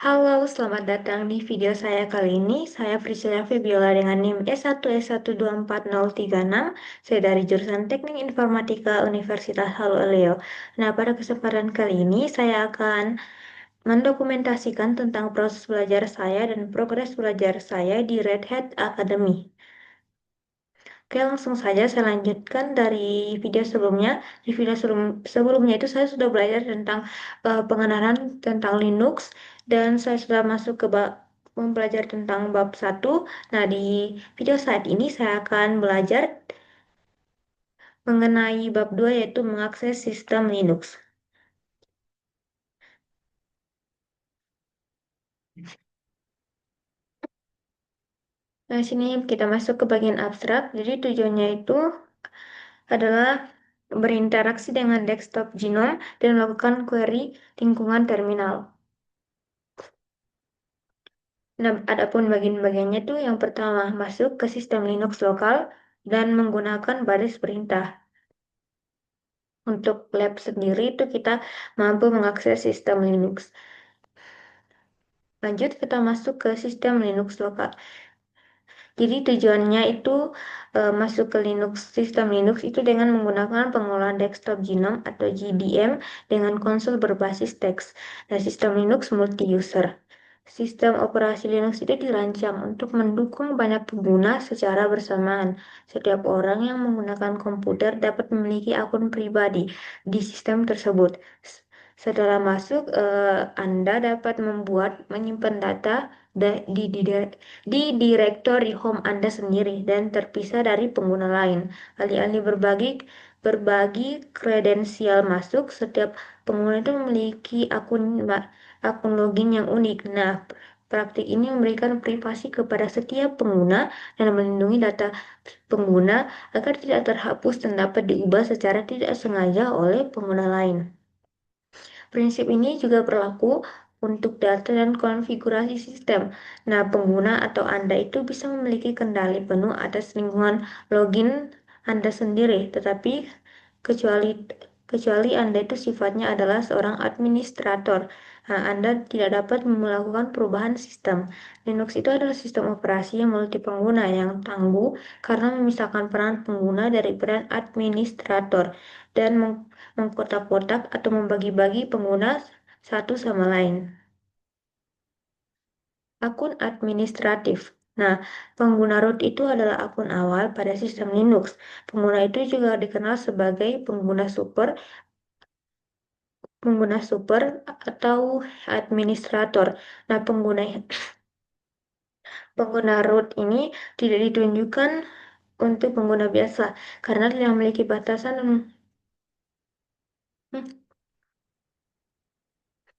Halo, selamat datang di video saya kali ini. Saya Priscilla Febiola dengan NIM S1S124036. Saya dari jurusan Teknik Informatika Universitas Haloleo. Nah, pada kesempatan kali ini saya akan mendokumentasikan tentang proses belajar saya dan progres belajar saya di Red Hat Academy. Oke, langsung saja saya lanjutkan dari video sebelumnya. Di video sebelumnya itu saya sudah belajar tentang pengenalan tentang Linux dan saya sudah masuk ke mempelajari tentang bab satu. Nah, di video saat ini saya akan belajar mengenai bab 2 yaitu mengakses sistem Linux. Nah, sini kita masuk ke bagian abstrak. Jadi tujuannya itu adalah berinteraksi dengan desktop Genome dan melakukan query lingkungan terminal. Nah, adapun bagian-bagiannya tuh yang pertama masuk ke sistem Linux lokal dan menggunakan baris perintah. Untuk lab sendiri itu kita mampu mengakses sistem Linux. Lanjut kita masuk ke sistem Linux lokal. Jadi tujuannya itu masuk ke sistem Linux itu dengan menggunakan pengolahan desktop Genome atau GDM dengan konsol berbasis teks dan sistem Linux multi-user. Sistem operasi Linux itu dirancang untuk mendukung banyak pengguna secara bersamaan. Setiap orang yang menggunakan komputer dapat memiliki akun pribadi di sistem tersebut. Setelah masuk, Anda dapat menyimpan data di direktori home Anda sendiri dan terpisah dari pengguna lain. Alih-alih berbagi kredensial masuk, setiap pengguna itu memiliki akun login yang unik. Nah, praktik ini memberikan privasi kepada setiap pengguna dan melindungi data pengguna agar tidak terhapus dan dapat diubah secara tidak sengaja oleh pengguna lain. Prinsip ini juga berlaku untuk data dan konfigurasi sistem. Nah, pengguna atau Anda itu bisa memiliki kendali penuh atas lingkungan login Anda sendiri, tetapi kecuali kecuali Anda itu sifatnya adalah seorang administrator. Nah, Anda tidak dapat melakukan perubahan sistem. Linux itu adalah sistem operasi yang multi-pengguna yang tangguh karena memisahkan peran pengguna dari peran administrator dan mengkotak-kotak atau membagi-bagi pengguna satu sama lain. Akun administratif. Nah, pengguna root itu adalah akun awal pada sistem Linux. Pengguna itu juga dikenal sebagai pengguna super atau administrator. Nah, pengguna root ini tidak ditunjukkan untuk pengguna biasa karena tidak memiliki batasan hmm,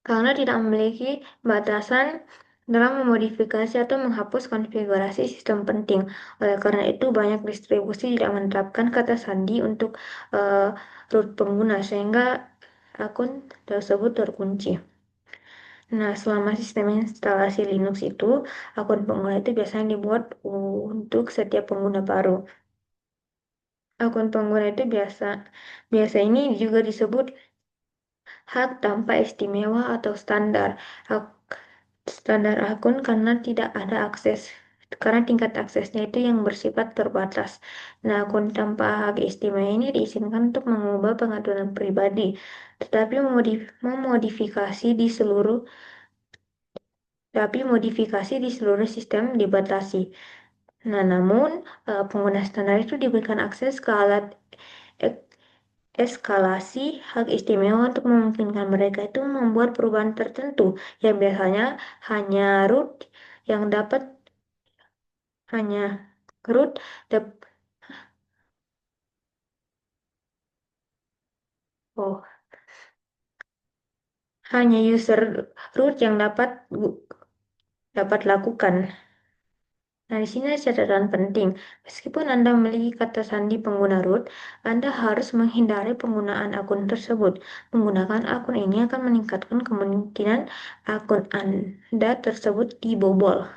karena tidak memiliki batasan dalam memodifikasi atau menghapus konfigurasi sistem penting. Oleh karena itu, banyak distribusi tidak menerapkan kata sandi untuk eh, root pengguna sehingga akun tersebut terkunci. Nah, selama sistem instalasi Linux itu, akun pengguna itu biasanya dibuat untuk setiap pengguna baru. Akun pengguna itu biasa ini juga disebut hak tanpa istimewa atau standar. Hak standar akun karena tingkat aksesnya itu yang bersifat terbatas. Nah, akun tanpa hak istimewa ini diizinkan untuk mengubah pengaturan pribadi, tetapi memodifikasi di seluruh tapi modifikasi di seluruh sistem dibatasi. Nah, namun pengguna standar itu diberikan akses ke alat ek- eskalasi hak istimewa untuk memungkinkan mereka itu membuat perubahan tertentu yang biasanya hanya root yang dapat hanya root dap- oh hanya user root yang dapat lakukan. Nah, di sini ada catatan penting. Meskipun Anda memiliki kata sandi pengguna root, Anda harus menghindari penggunaan akun tersebut. Menggunakan akun ini akan meningkatkan kemungkinan akun Anda tersebut dibobol.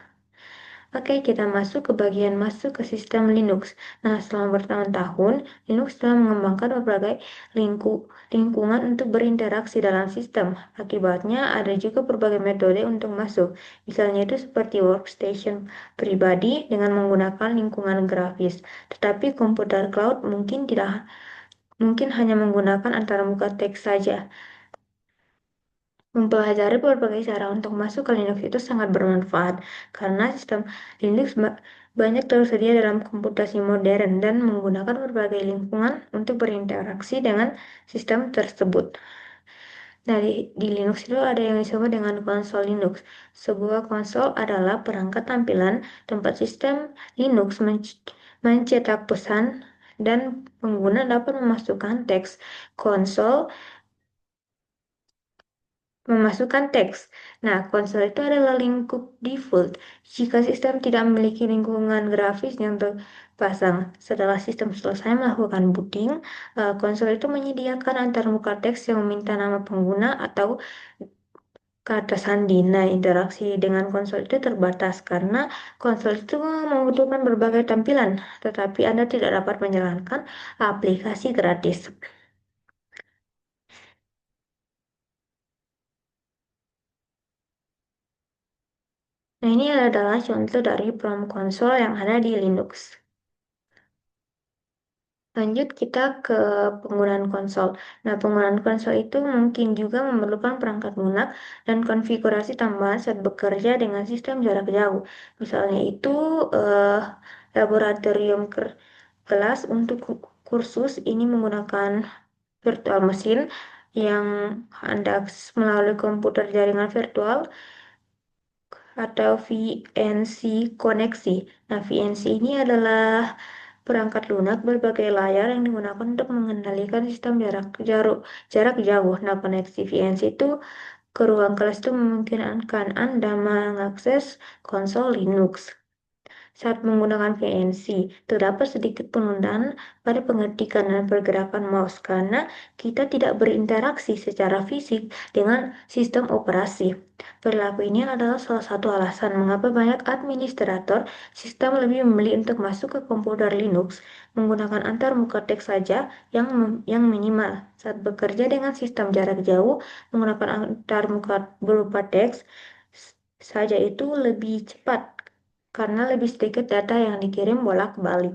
Oke, kita masuk ke bagian masuk ke sistem Linux. Nah, selama bertahun-tahun, Linux telah mengembangkan berbagai lingkungan untuk berinteraksi dalam sistem. Akibatnya, ada juga berbagai metode untuk masuk. Misalnya itu seperti workstation pribadi dengan menggunakan lingkungan grafis. Tetapi komputer cloud mungkin hanya menggunakan antarmuka teks saja. Mempelajari berbagai cara untuk masuk ke Linux itu sangat bermanfaat karena sistem Linux banyak tersedia dalam komputasi modern dan menggunakan berbagai lingkungan untuk berinteraksi dengan sistem tersebut. Nah, di Linux itu ada yang disebut dengan konsol Linux. Sebuah konsol adalah perangkat tampilan tempat sistem Linux mencetak pesan dan pengguna dapat memasukkan teks. Konsol memasukkan teks. Nah, konsol itu adalah lingkup default jika sistem tidak memiliki lingkungan grafis yang terpasang. Setelah sistem selesai melakukan booting, konsol itu menyediakan antarmuka teks yang meminta nama pengguna atau kata sandi. Nah, interaksi dengan konsol itu terbatas karena konsol itu membutuhkan berbagai tampilan, tetapi Anda tidak dapat menjalankan aplikasi gratis. Nah, ini adalah contoh dari prom konsol yang ada di Linux. Lanjut kita ke penggunaan konsol. Nah, penggunaan konsol itu mungkin juga memerlukan perangkat lunak dan konfigurasi tambahan saat bekerja dengan sistem jarak jauh. Misalnya itu eh, laboratorium kelas untuk kursus ini menggunakan virtual machine yang Anda akses melalui komputer jaringan virtual atau VNC koneksi. Nah, VNC ini adalah perangkat lunak berbagai layar yang digunakan untuk mengendalikan sistem jarak jauh. Nah, koneksi VNC itu ke ruang kelas itu memungkinkan Anda mengakses konsol Linux. Saat menggunakan VNC, terdapat sedikit penundaan pada pengetikan dan pergerakan mouse karena kita tidak berinteraksi secara fisik dengan sistem operasi. Perilaku ini adalah salah satu alasan mengapa banyak administrator sistem lebih memilih untuk masuk ke komputer Linux menggunakan antarmuka teks saja yang minimal. Saat bekerja dengan sistem jarak jauh, menggunakan antarmuka berupa teks saja itu lebih cepat karena lebih sedikit data yang dikirim bolak-balik.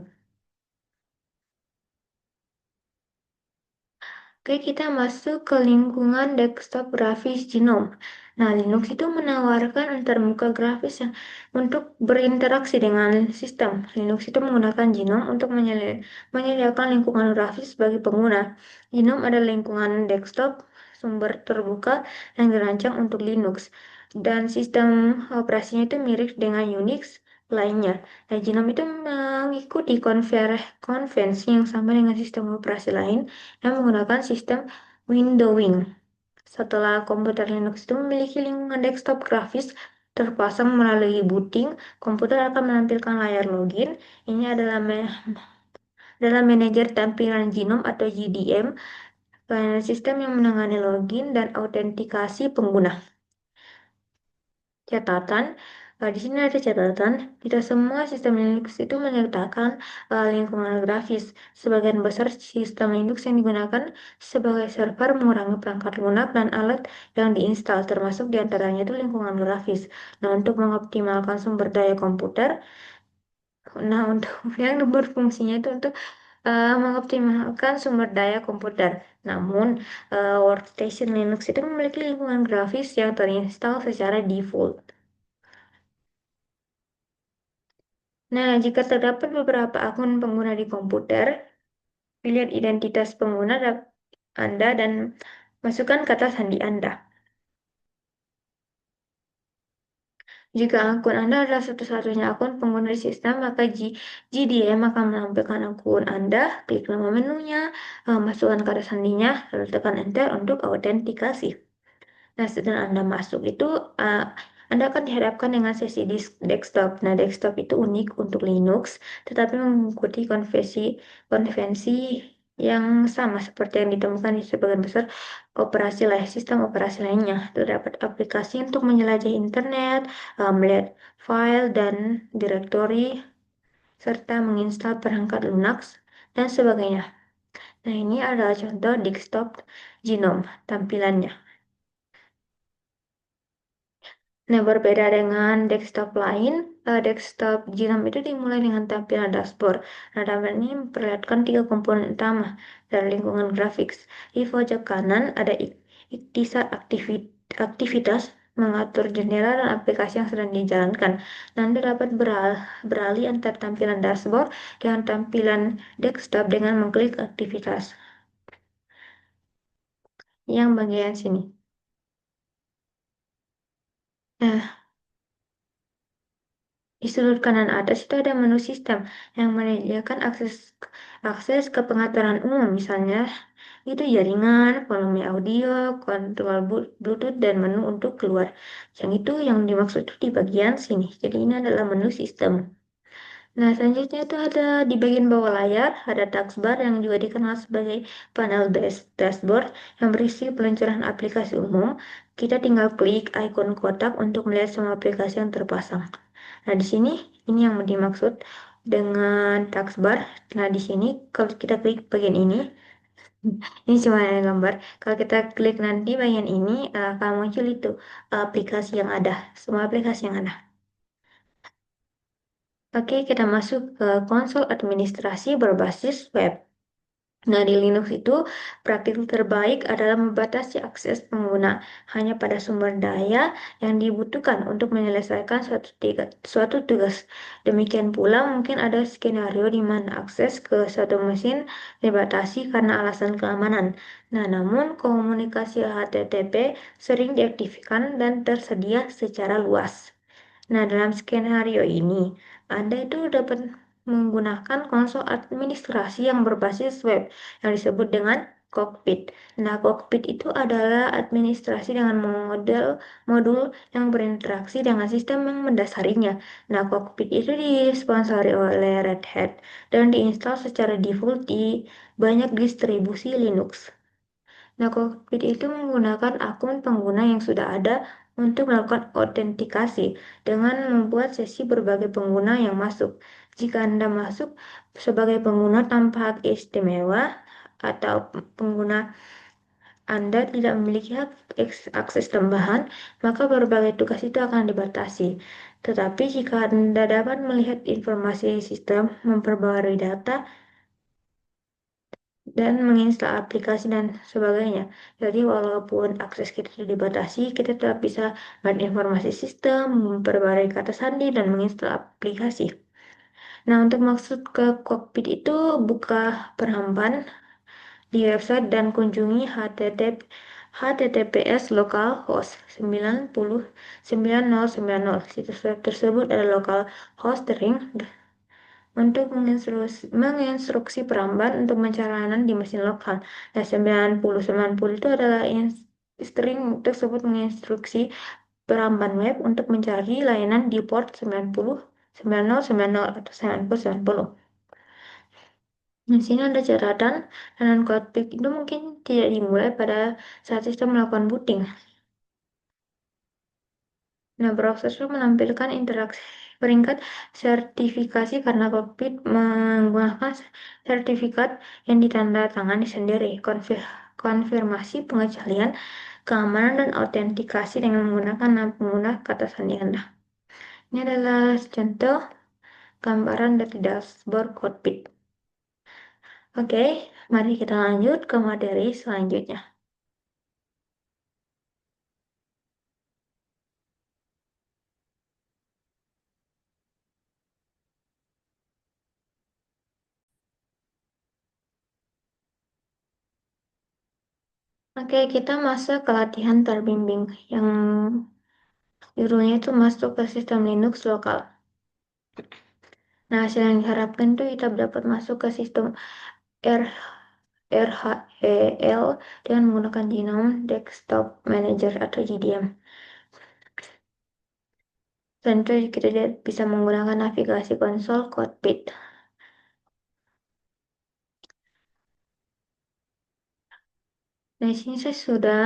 Oke, kita masuk ke lingkungan desktop grafis Genome. Nah, Linux itu menawarkan antarmuka grafis yang untuk berinteraksi dengan sistem. Linux itu menggunakan Genome untuk menyediakan lingkungan grafis bagi pengguna. Genome adalah lingkungan desktop sumber terbuka yang dirancang untuk Linux. Dan sistem operasinya itu mirip dengan Unix lainnya. Nah, Genome itu mengikuti konvensi yang sama dengan sistem operasi lain yang menggunakan sistem windowing. Setelah komputer Linux itu memiliki lingkungan desktop grafis terpasang melalui booting, komputer akan menampilkan layar login. Ini adalah manajer tampilan Genome atau GDM, layanan sistem yang menangani login dan autentikasi pengguna. Catatan, di sini ada catatan, tidak semua sistem Linux itu menyertakan lingkungan grafis. Sebagian besar sistem Linux yang digunakan sebagai server mengurangi perangkat lunak dan alat yang diinstal, termasuk diantaranya itu lingkungan grafis. Nah, untuk mengoptimalkan sumber daya komputer, untuk yang berfungsinya itu untuk mengoptimalkan sumber daya komputer. Namun, workstation Linux itu memiliki lingkungan grafis yang terinstal secara default. Nah, jika terdapat beberapa akun pengguna di komputer, pilihan identitas pengguna Anda dan masukkan kata sandi Anda. Jika akun Anda adalah satu-satunya akun pengguna di sistem, maka GDM akan menampilkan akun Anda, klik nama menunya, masukkan kata sandinya, lalu tekan Enter untuk autentikasi. Nah, setelah Anda masuk itu, Anda akan dihadapkan dengan sesi desktop. Nah, desktop itu unik untuk Linux, tetapi mengikuti konvensi yang sama seperti yang ditemukan di sebagian besar operasi lain, sistem operasi lainnya. Terdapat aplikasi untuk menjelajahi internet, melihat file dan direktori, serta menginstal perangkat Linux dan sebagainya. Nah, ini adalah contoh desktop Genome tampilannya. Nah, berbeda dengan desktop lain, desktop Genome itu dimulai dengan tampilan dashboard. Nah, tampilan ini memperlihatkan tiga komponen utama dari lingkungan grafik. Di pojok kanan ada iktisar aktivitas, mengatur jendela dan aplikasi yang sedang dijalankan. Anda dapat beralih antar tampilan dashboard dengan tampilan desktop dengan mengklik aktivitas. Yang bagian sini. Nah, di sudut kanan atas itu ada menu sistem yang menyediakan akses akses ke pengaturan umum, misalnya itu jaringan, volume audio, kontrol Bluetooth, dan menu untuk keluar. Yang itu yang dimaksud itu di bagian sini. Jadi ini adalah menu sistem. Nah, selanjutnya itu ada di bagian bawah layar, ada taskbar yang juga dikenal sebagai panel dashboard yang berisi peluncuran aplikasi umum. Kita tinggal klik ikon kotak untuk melihat semua aplikasi yang terpasang. Nah, di sini ini yang dimaksud dengan taskbar. Nah, di sini kalau kita klik bagian ini cuma gambar. Kalau kita klik nanti bagian ini, akan muncul itu aplikasi yang ada, semua aplikasi yang ada. Oke, kita masuk ke konsol administrasi berbasis web. Nah, di Linux itu praktik terbaik adalah membatasi akses pengguna hanya pada sumber daya yang dibutuhkan untuk menyelesaikan suatu tugas. Demikian pula mungkin ada skenario di mana akses ke suatu mesin dibatasi karena alasan keamanan. Nah, namun komunikasi HTTP sering diaktifkan dan tersedia secara luas. Nah, dalam skenario ini, Anda itu dapat menggunakan konsol administrasi yang berbasis web yang disebut dengan cockpit. Nah, cockpit itu adalah administrasi dengan modul yang berinteraksi dengan sistem yang mendasarinya. Nah, cockpit itu disponsori oleh Red Hat dan diinstal secara default di banyak distribusi Linux. Nah, Cockpit itu menggunakan akun pengguna yang sudah ada untuk melakukan autentikasi dengan membuat sesi berbagai pengguna yang masuk. Jika Anda masuk sebagai pengguna tanpa hak istimewa atau pengguna Anda tidak memiliki hak akses tambahan, maka berbagai tugas itu akan dibatasi. Tetapi jika Anda dapat melihat informasi sistem, memperbarui data, dan menginstal aplikasi dan sebagainya. Jadi walaupun akses kita sudah dibatasi, kita tetap bisa melihat informasi sistem, memperbarui kata sandi, dan menginstal aplikasi. Nah, untuk maksud ke cockpit itu buka peramban di website dan kunjungi https localhost 909090. Situs web tersebut adalah localhost ring untuk menginstruksi peramban untuk mencari di mesin lokal. Nah, 9090 itu adalah string tersebut menginstruksi peramban web untuk mencari layanan di port 909090 atau 9090. Di sini ada catatan, layanan Cloudpeak itu mungkin tidak dimulai pada saat sistem melakukan booting. Nah, browser menampilkan interaksi peringkat sertifikasi karena Cockpit menggunakan sertifikat yang ditandatangani sendiri. Konfirmasi pengecualian, keamanan, dan autentikasi dengan menggunakan nama pengguna kata sandi Anda. Ini adalah contoh gambaran dari dashboard Cockpit. Oke, mari kita lanjut ke materi selanjutnya. Oke, kita masuk ke latihan terbimbing yang judulnya itu masuk ke sistem Linux lokal. Nah, hasil yang diharapkan itu kita dapat masuk ke sistem R RHEL dengan menggunakan Genome Desktop Manager atau GDM. Tentu kita bisa menggunakan navigasi konsol cockpit. Nah, di sini saya sudah,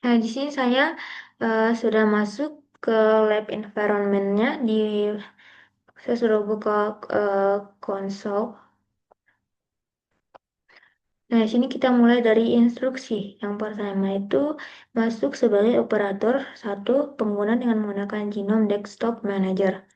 nah di sini saya sudah masuk ke lab environment-nya. Saya sudah buka konsol. Nah, di sini kita mulai dari instruksi. Yang pertama itu masuk sebagai operator satu pengguna dengan menggunakan Genome Desktop Manager.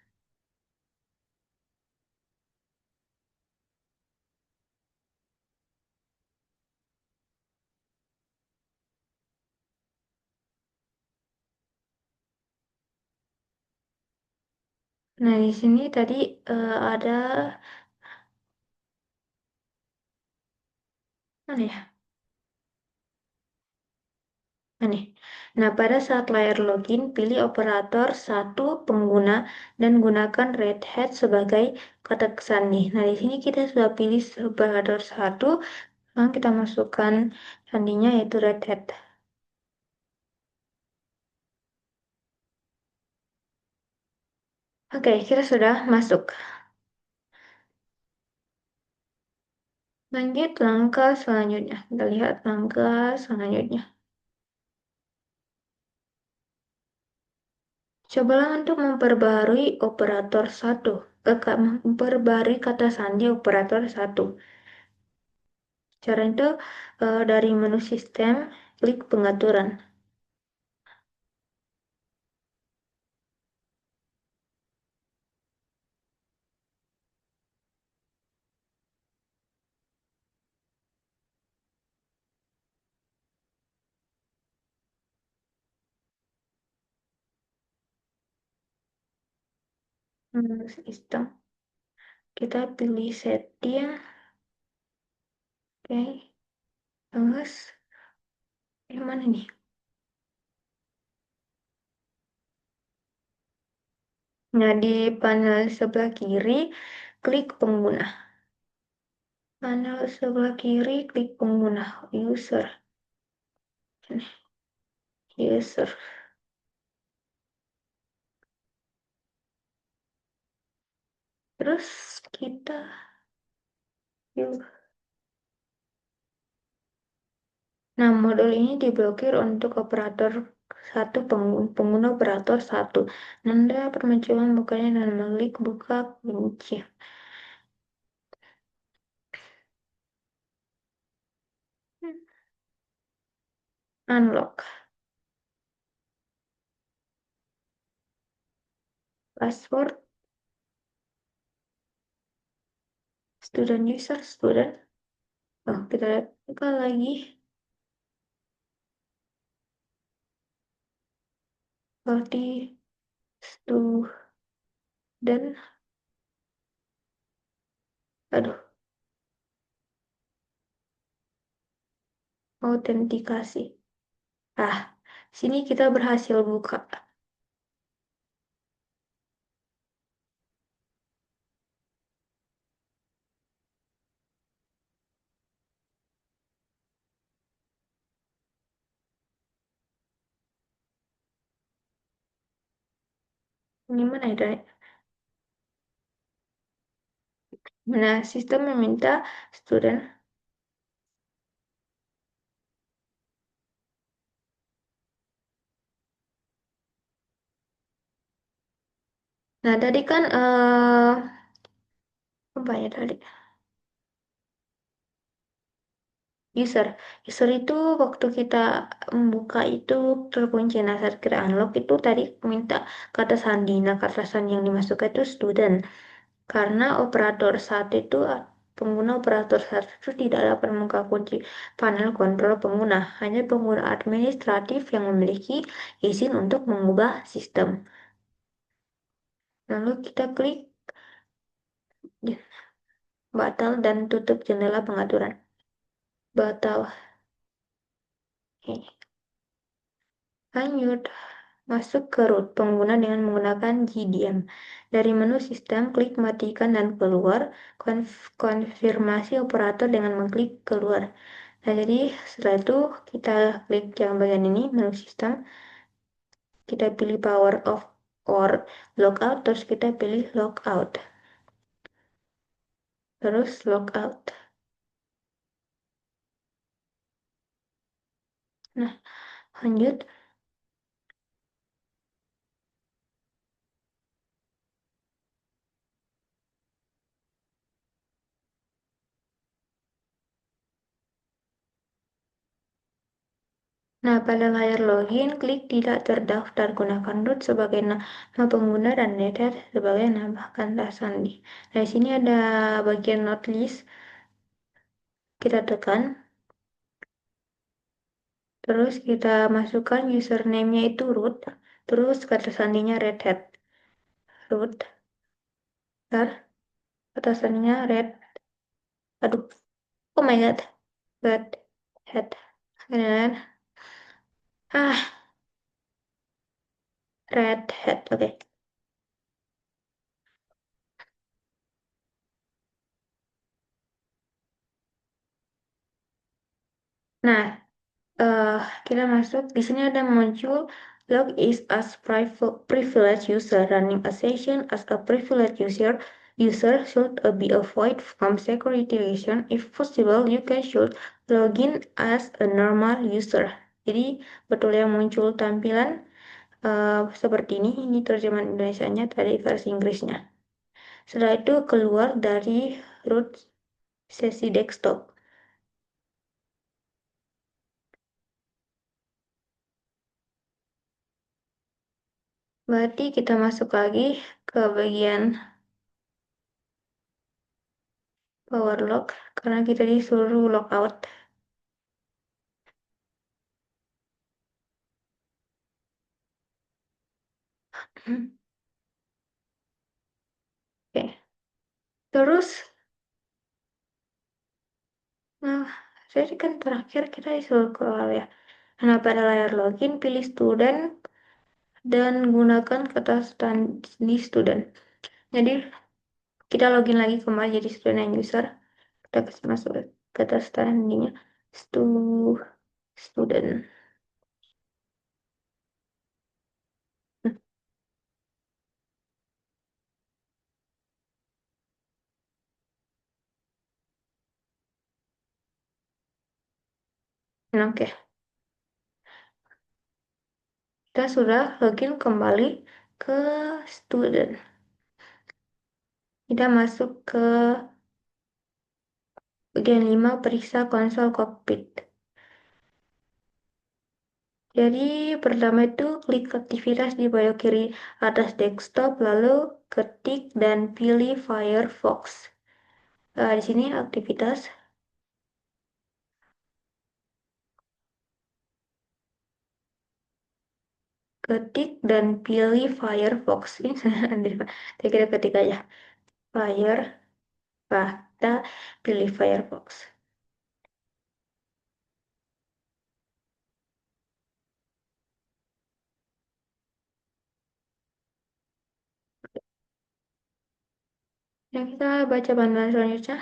Nah, di sini tadi ada mana ya? Aneh. Nah, pada saat layar login, pilih operator satu pengguna dan gunakan Red Hat sebagai kata sandi. Nah, di sini kita sudah pilih operator satu, sekarang kita masukkan sandinya yaitu Red Hat. Oke, kita sudah masuk. Lanjut langkah selanjutnya. Kita lihat langkah selanjutnya. Cobalah untuk memperbarui operator satu. Memperbarui kata sandi operator satu. Cara itu dari menu sistem, klik pengaturan. Menu sistem. Kita pilih setting. Oke. Terus, yang mana nih? Nah, di panel sebelah kiri, klik pengguna. Panel sebelah kiri, klik pengguna. User. Ini, user. Terus kita yuk. Nah, modul ini diblokir untuk operator satu pengguna operator satu. Nanda permunculan bukanya dan mengklik buka kunci. Unlock. Password. Student user, student. Oh, kita lihat buka lagi. Seperti student. Aduh, autentikasi. Ah, sini kita berhasil buka. Ini mana ya? Nah, sistem meminta student. Nah, tadi kan apa ya tadi? User. User itu waktu kita membuka itu terkunci. Nah, saat kita unlock itu tadi minta kata sandi. Nah, kata sandi yang dimasukkan itu student. Karena operator saat itu pengguna operator saat itu tidak dapat membuka kunci panel kontrol pengguna. Hanya pengguna administratif yang memiliki izin untuk mengubah sistem. Lalu kita klik batal dan tutup jendela pengaturan. Batal. Oke. Lanjut. Masuk ke root pengguna dengan menggunakan GDM. Dari menu sistem, klik matikan dan keluar. Konfirmasi operator dengan mengklik keluar. Nah, jadi setelah itu kita klik yang bagian ini, menu sistem. Kita pilih power off or logout, terus kita pilih logout. terus logout. Nah, lanjut. Nah, pada layar login, klik tidak terdaftar. Gunakan root sebagai nama pengguna dan nether sebagai nama kata sandi. Nah, di sini ada bagian not list. Kita tekan. Terus kita masukkan username-nya itu root. Terus kata sandinya red hat. Root. Ntar, kata sandinya red. Aduh, oh my god. Red hat. Kemudian, ah, red hat. Oke. Nah, eh kita masuk di sini ada muncul log is as privileged user running a session as a privileged user should be avoid from security reason if possible you can should login as a normal user. Jadi betul yang muncul tampilan seperti ini terjemahan Indonesianya tadi versi Inggrisnya. Setelah itu keluar dari root sesi desktop. Berarti kita masuk lagi ke bagian power lock karena kita disuruh lockout. Oke. Terus, nah, jadi kan terakhir kita disuruh keluar ya. Nah, pada layar login, pilih student dan gunakan kata di student. Jadi, kita login lagi kembali jadi student and user. Kita kasih masuk kata standingnya stu student. Nah, oke. Kita sudah login kembali ke student. Kita masuk ke bagian 5 periksa konsol cockpit. Jadi pertama itu klik aktivitas di bayar kiri atas desktop, lalu ketik dan pilih Firefox. Di sini aktivitas, ketik dan pilih Firefox. Ini kita ketik aja Fire, kita pilih Firefox. Ya kita baca panduan selanjutnya.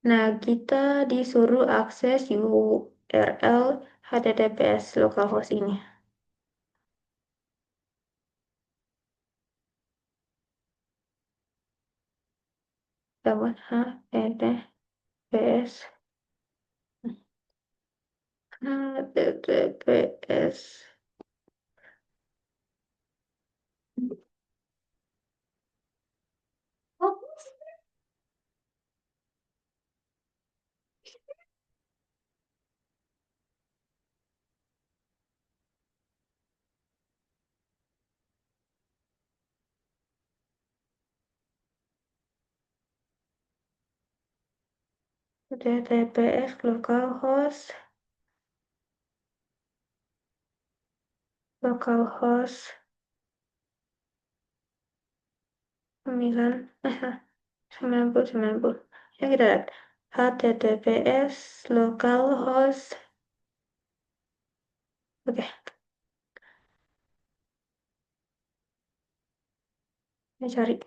Nah, kita disuruh akses URL HTTPS localhost ini. Dapat HTTPS HTTPS HTTPS localhost 9 90 ya kita lihat HTTPS localhost. Oke, kita cari.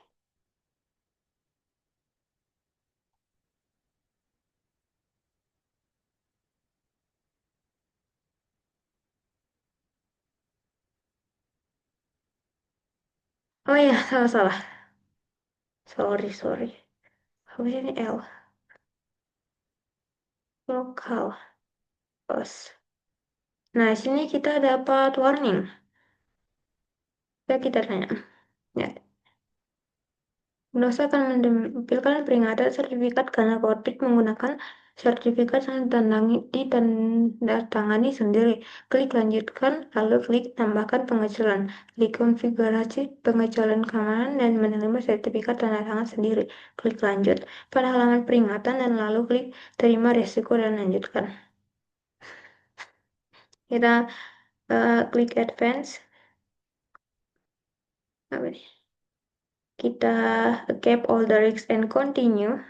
Oh ya, salah, sorry. Apa sih ini L? Lokal host. Nah, sini kita dapat warning. Kita tanya. Ya, Windows akan menampilkan peringatan sertifikat karena Cortex menggunakan sertifikat yang ditandatangani sendiri. Klik lanjutkan, lalu klik tambahkan pengecualian. Klik konfigurasi pengecualian keamanan dan menerima sertifikat tanda tangan sendiri. Klik lanjut pada halaman peringatan dan lalu klik terima resiko dan lanjutkan. Kita klik advance. Apa nih? Kita cap all the risks and continue.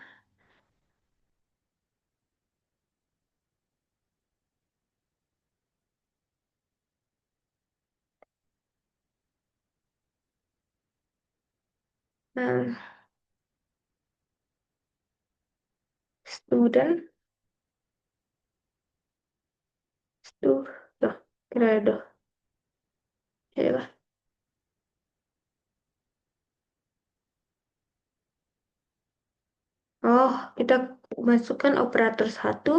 Um, student tuh tuh kira doh ya. Oh, kita masukkan operator satu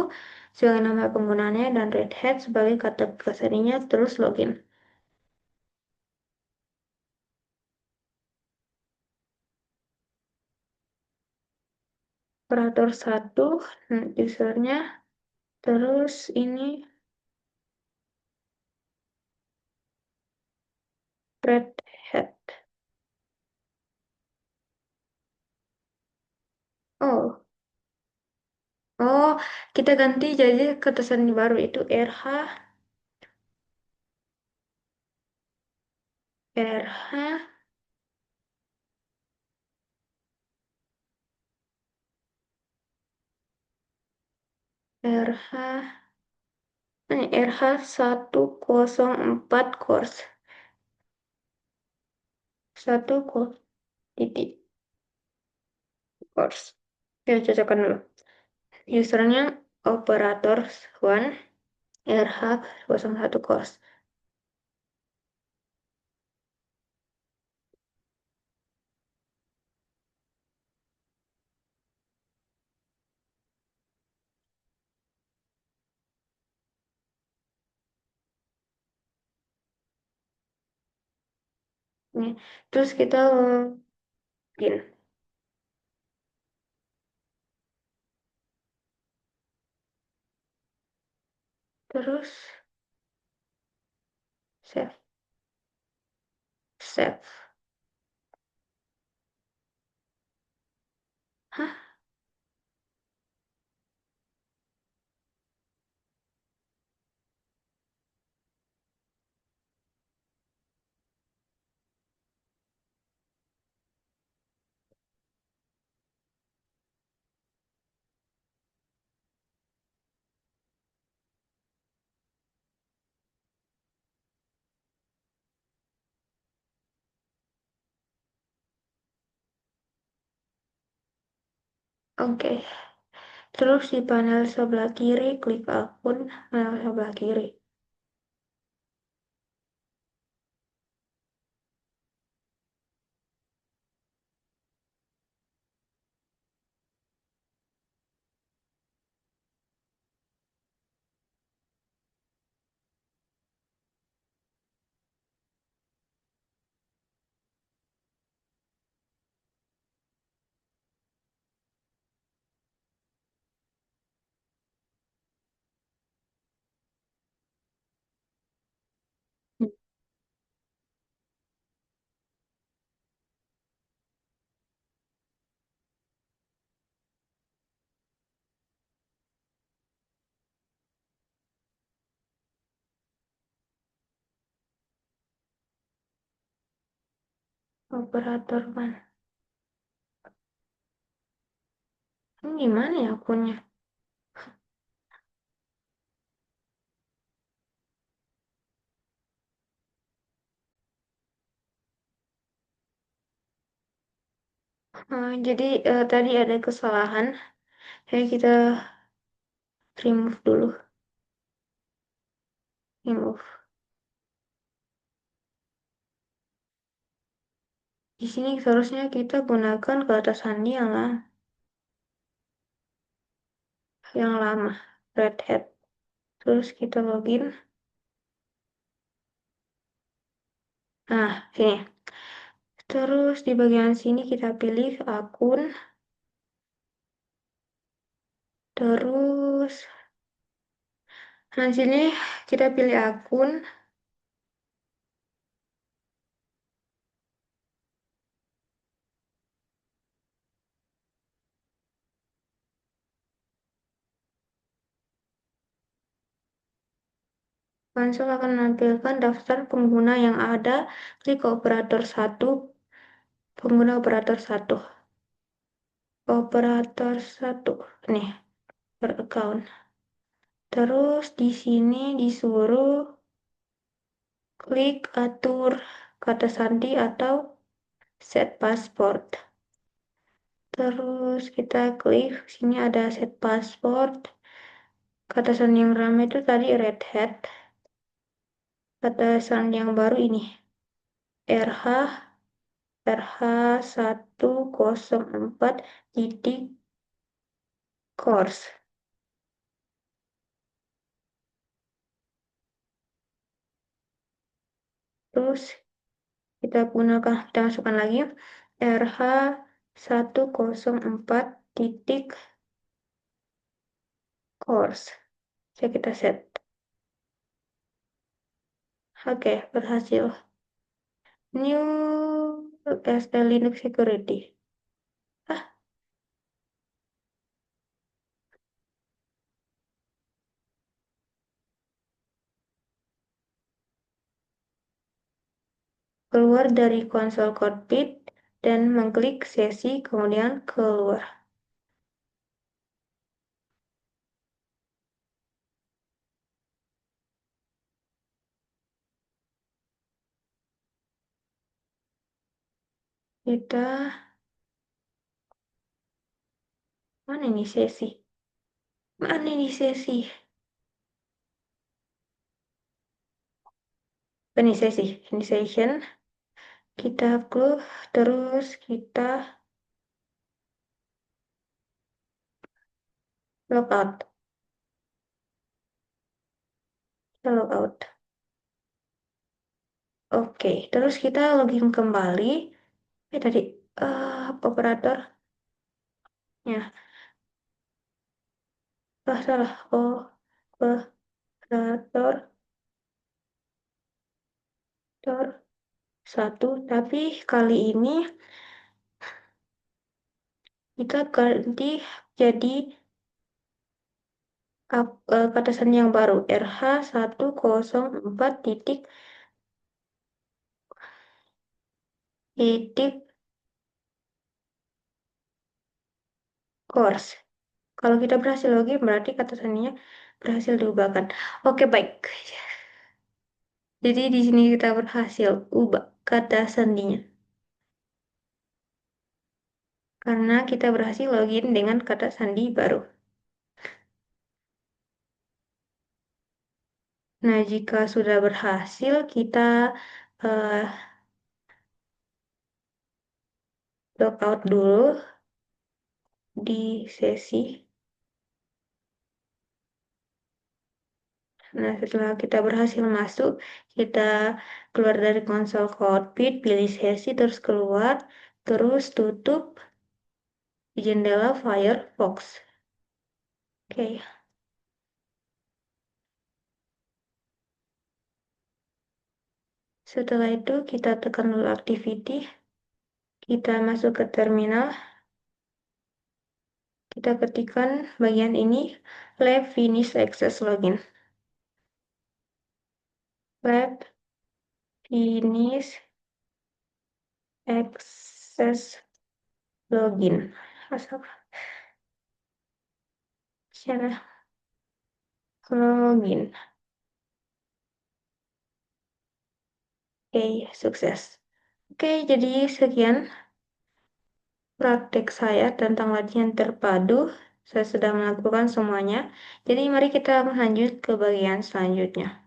sebagai nama penggunanya dan Red Hat sebagai kata kasarnya, terus login. Operator satu, usernya, terus ini Red Hat. Oh, oh, kita ganti jadi ketesan baru itu RH, RH, RH, ini RH 104 course, satu titik course. Kita cocokkan dulu. Usernya operator one RH01 course. Nih, terus kita login. Terus save. Save. Hah? Oke. Terus di panel sebelah kiri, klik akun panel sebelah kiri. Operator mana? Ini gimana ya akunnya? Jadi tadi ada kesalahan. Jadi kita remove dulu. Remove. Di sini seharusnya kita gunakan kata sandi yang lah. yang lama, Red Hat. Terus kita login. Nah, sini. Terus di bagian sini kita pilih akun. Terus, nah sini kita pilih akun. Ponsel akan menampilkan daftar pengguna yang ada. Klik operator satu, pengguna operator satu. Operator satu. Nih, per account. Terus di sini disuruh klik atur kata sandi atau set password. Terus kita klik sini ada set password. Kata sandi yang ramai itu tadi Red Hat. Kata sandi yang baru ini RH RH104 titik course. Terus kita masukkan lagi RH104 titik course. Saya kita set. Oke, berhasil. New ST Linux Security. Ah, keluar dari konsol cockpit dan mengklik sesi, kemudian keluar. Kita, mana ini sesi? Mana ini sesi? Ini sesi, ini session. Kita close, terus kita logout. Kita logout. Oke, terus kita login kembali. Tadi operator. Ya, salah. Operator tor satu. Tapi kali ini kita ganti jadi batasan yang baru RH104 titik course. Kalau kita berhasil login berarti kata sandinya berhasil diubahkan. Oke, baik. Jadi di sini kita berhasil ubah kata sandinya. Karena kita berhasil login dengan kata sandi baru. Nah, jika sudah berhasil, kita eh, logout dulu di sesi. Nah, setelah kita berhasil masuk, kita keluar dari konsol cockpit, pilih sesi, terus keluar, terus tutup jendela Firefox. Oke, setelah itu kita tekan dulu activity, kita masuk ke terminal, kita ketikkan bagian ini, lab finish access login. Lab finish access login. Asal cara login. Oke, sukses. Oke, jadi sekian praktek saya tentang latihan terpadu. Saya sudah melakukan semuanya. Jadi mari kita lanjut ke bagian selanjutnya.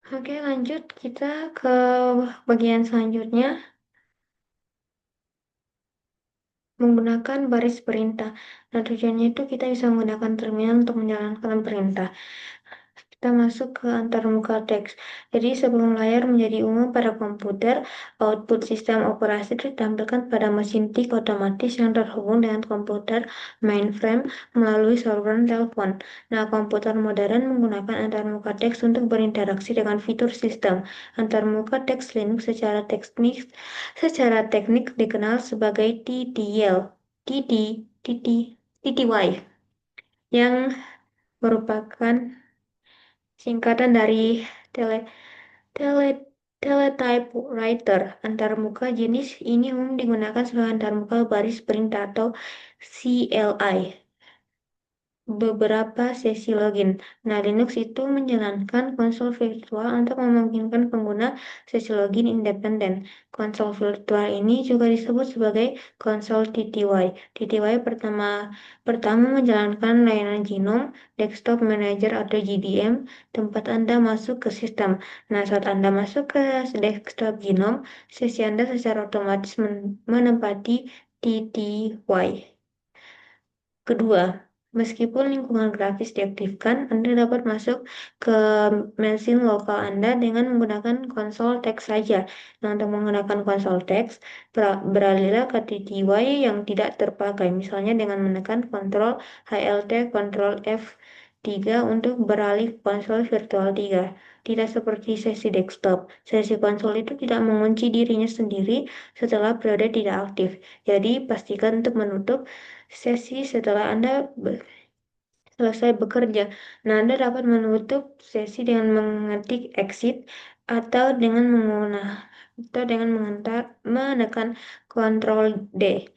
Oke, lanjut kita ke bagian selanjutnya. menggunakan baris perintah. Nah, tujuannya itu kita bisa menggunakan terminal untuk menjalankan perintah. Kita masuk ke antarmuka teks. Jadi sebelum layar menjadi umum pada komputer, output sistem operasi ditampilkan pada mesin tik otomatis yang terhubung dengan komputer mainframe melalui saluran telepon. Nah, komputer modern menggunakan antarmuka teks untuk berinteraksi dengan fitur sistem. Antarmuka teks Linux secara teknik dikenal sebagai TTL, TT, TT, TTY, yang merupakan singkatan dari tele, tele, teletypewriter. Antarmuka jenis ini umum digunakan sebagai antarmuka baris perintah atau CLI. Beberapa sesi login. Nah, Linux itu menjalankan konsol virtual untuk memungkinkan pengguna sesi login independen. Konsol virtual ini juga disebut sebagai konsol TTY. TTY pertama menjalankan layanan Genome, Desktop Manager atau GDM, tempat Anda masuk ke sistem. Nah, saat Anda masuk ke desktop Genome, sesi Anda secara otomatis menempati TTY. Kedua, meskipun lingkungan grafis diaktifkan, Anda dapat masuk ke mesin lokal Anda dengan menggunakan konsol teks saja. Nah, untuk menggunakan konsol teks, beralihlah ke TTY yang tidak terpakai, misalnya dengan menekan Ctrl HLT Ctrl F3 untuk beralih ke konsol virtual 3. Tidak seperti sesi desktop, sesi konsol itu tidak mengunci dirinya sendiri setelah periode tidak aktif. Jadi, pastikan untuk menutup sesi setelah Anda selesai bekerja. Nah, Anda dapat menutup sesi dengan mengetik exit atau dengan menekan Ctrl D.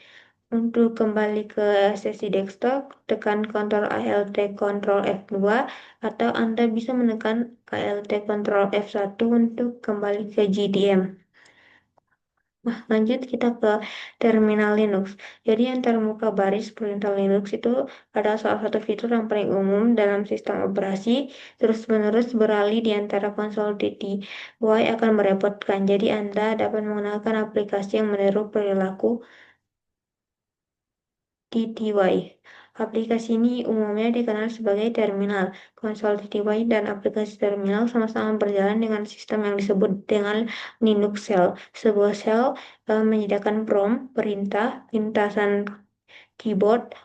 Untuk kembali ke sesi desktop, tekan Ctrl Alt Ctrl F2 atau Anda bisa menekan Alt Ctrl F1 untuk kembali ke GDM. Nah, lanjut kita ke terminal Linux. Jadi antarmuka baris perintah Linux itu adalah salah satu fitur yang paling umum dalam sistem operasi. Terus-menerus beralih di antara konsol TTY akan merepotkan. Jadi Anda dapat menggunakan aplikasi yang meniru perilaku TTY. Aplikasi ini umumnya dikenal sebagai terminal. Konsol TTY dan aplikasi terminal sama-sama berjalan dengan sistem yang disebut dengan Linux Shell. Sebuah shell menyediakan prompt, perintah, lintasan keyboard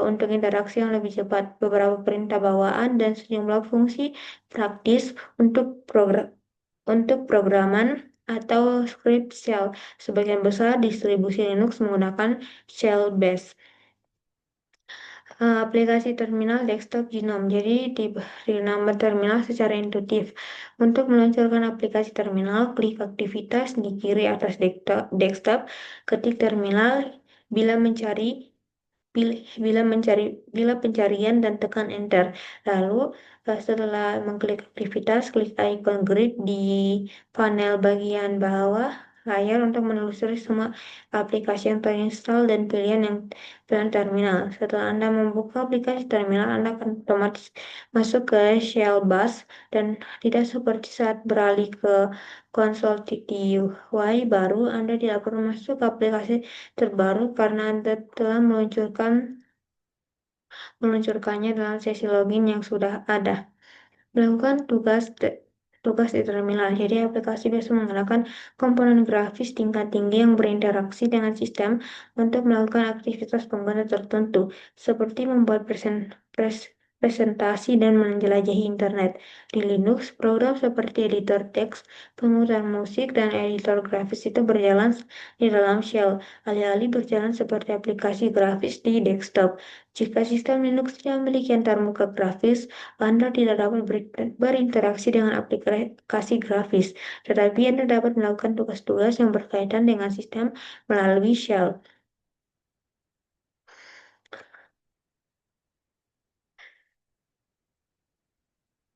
untuk interaksi yang lebih cepat, beberapa perintah bawaan, dan sejumlah fungsi praktis untuk programan atau script shell. Sebagian besar distribusi Linux menggunakan shell base. Aplikasi terminal desktop Genome. Jadi diberi nama terminal secara intuitif. Untuk meluncurkan aplikasi terminal, klik aktivitas di kiri atas desktop, ketik terminal bila mencari bila pencarian dan tekan enter. Lalu setelah mengklik aktivitas, klik icon grid di panel bagian bawah layar untuk menelusuri semua aplikasi yang terinstall dan pilihan terminal. Setelah Anda membuka aplikasi terminal, Anda akan otomatis masuk ke shell bus dan tidak seperti saat beralih ke konsol TTY baru, Anda tidak perlu masuk ke aplikasi terbaru karena Anda telah meluncurkannya dalam sesi login yang sudah ada. Melakukan tugas di terminal. Jadi aplikasi biasa menggunakan komponen grafis tingkat tinggi yang berinteraksi dengan sistem untuk melakukan aktivitas pengguna tertentu, seperti membuat presentasi dan menjelajahi internet. Di Linux, program seperti editor teks, pemutar musik, dan editor grafis itu berjalan di dalam shell, alih-alih berjalan seperti aplikasi grafis di desktop. Jika sistem Linux tidak memiliki antarmuka grafis, Anda tidak dapat berinteraksi dengan aplikasi grafis, tetapi Anda dapat melakukan tugas-tugas yang berkaitan dengan sistem melalui shell.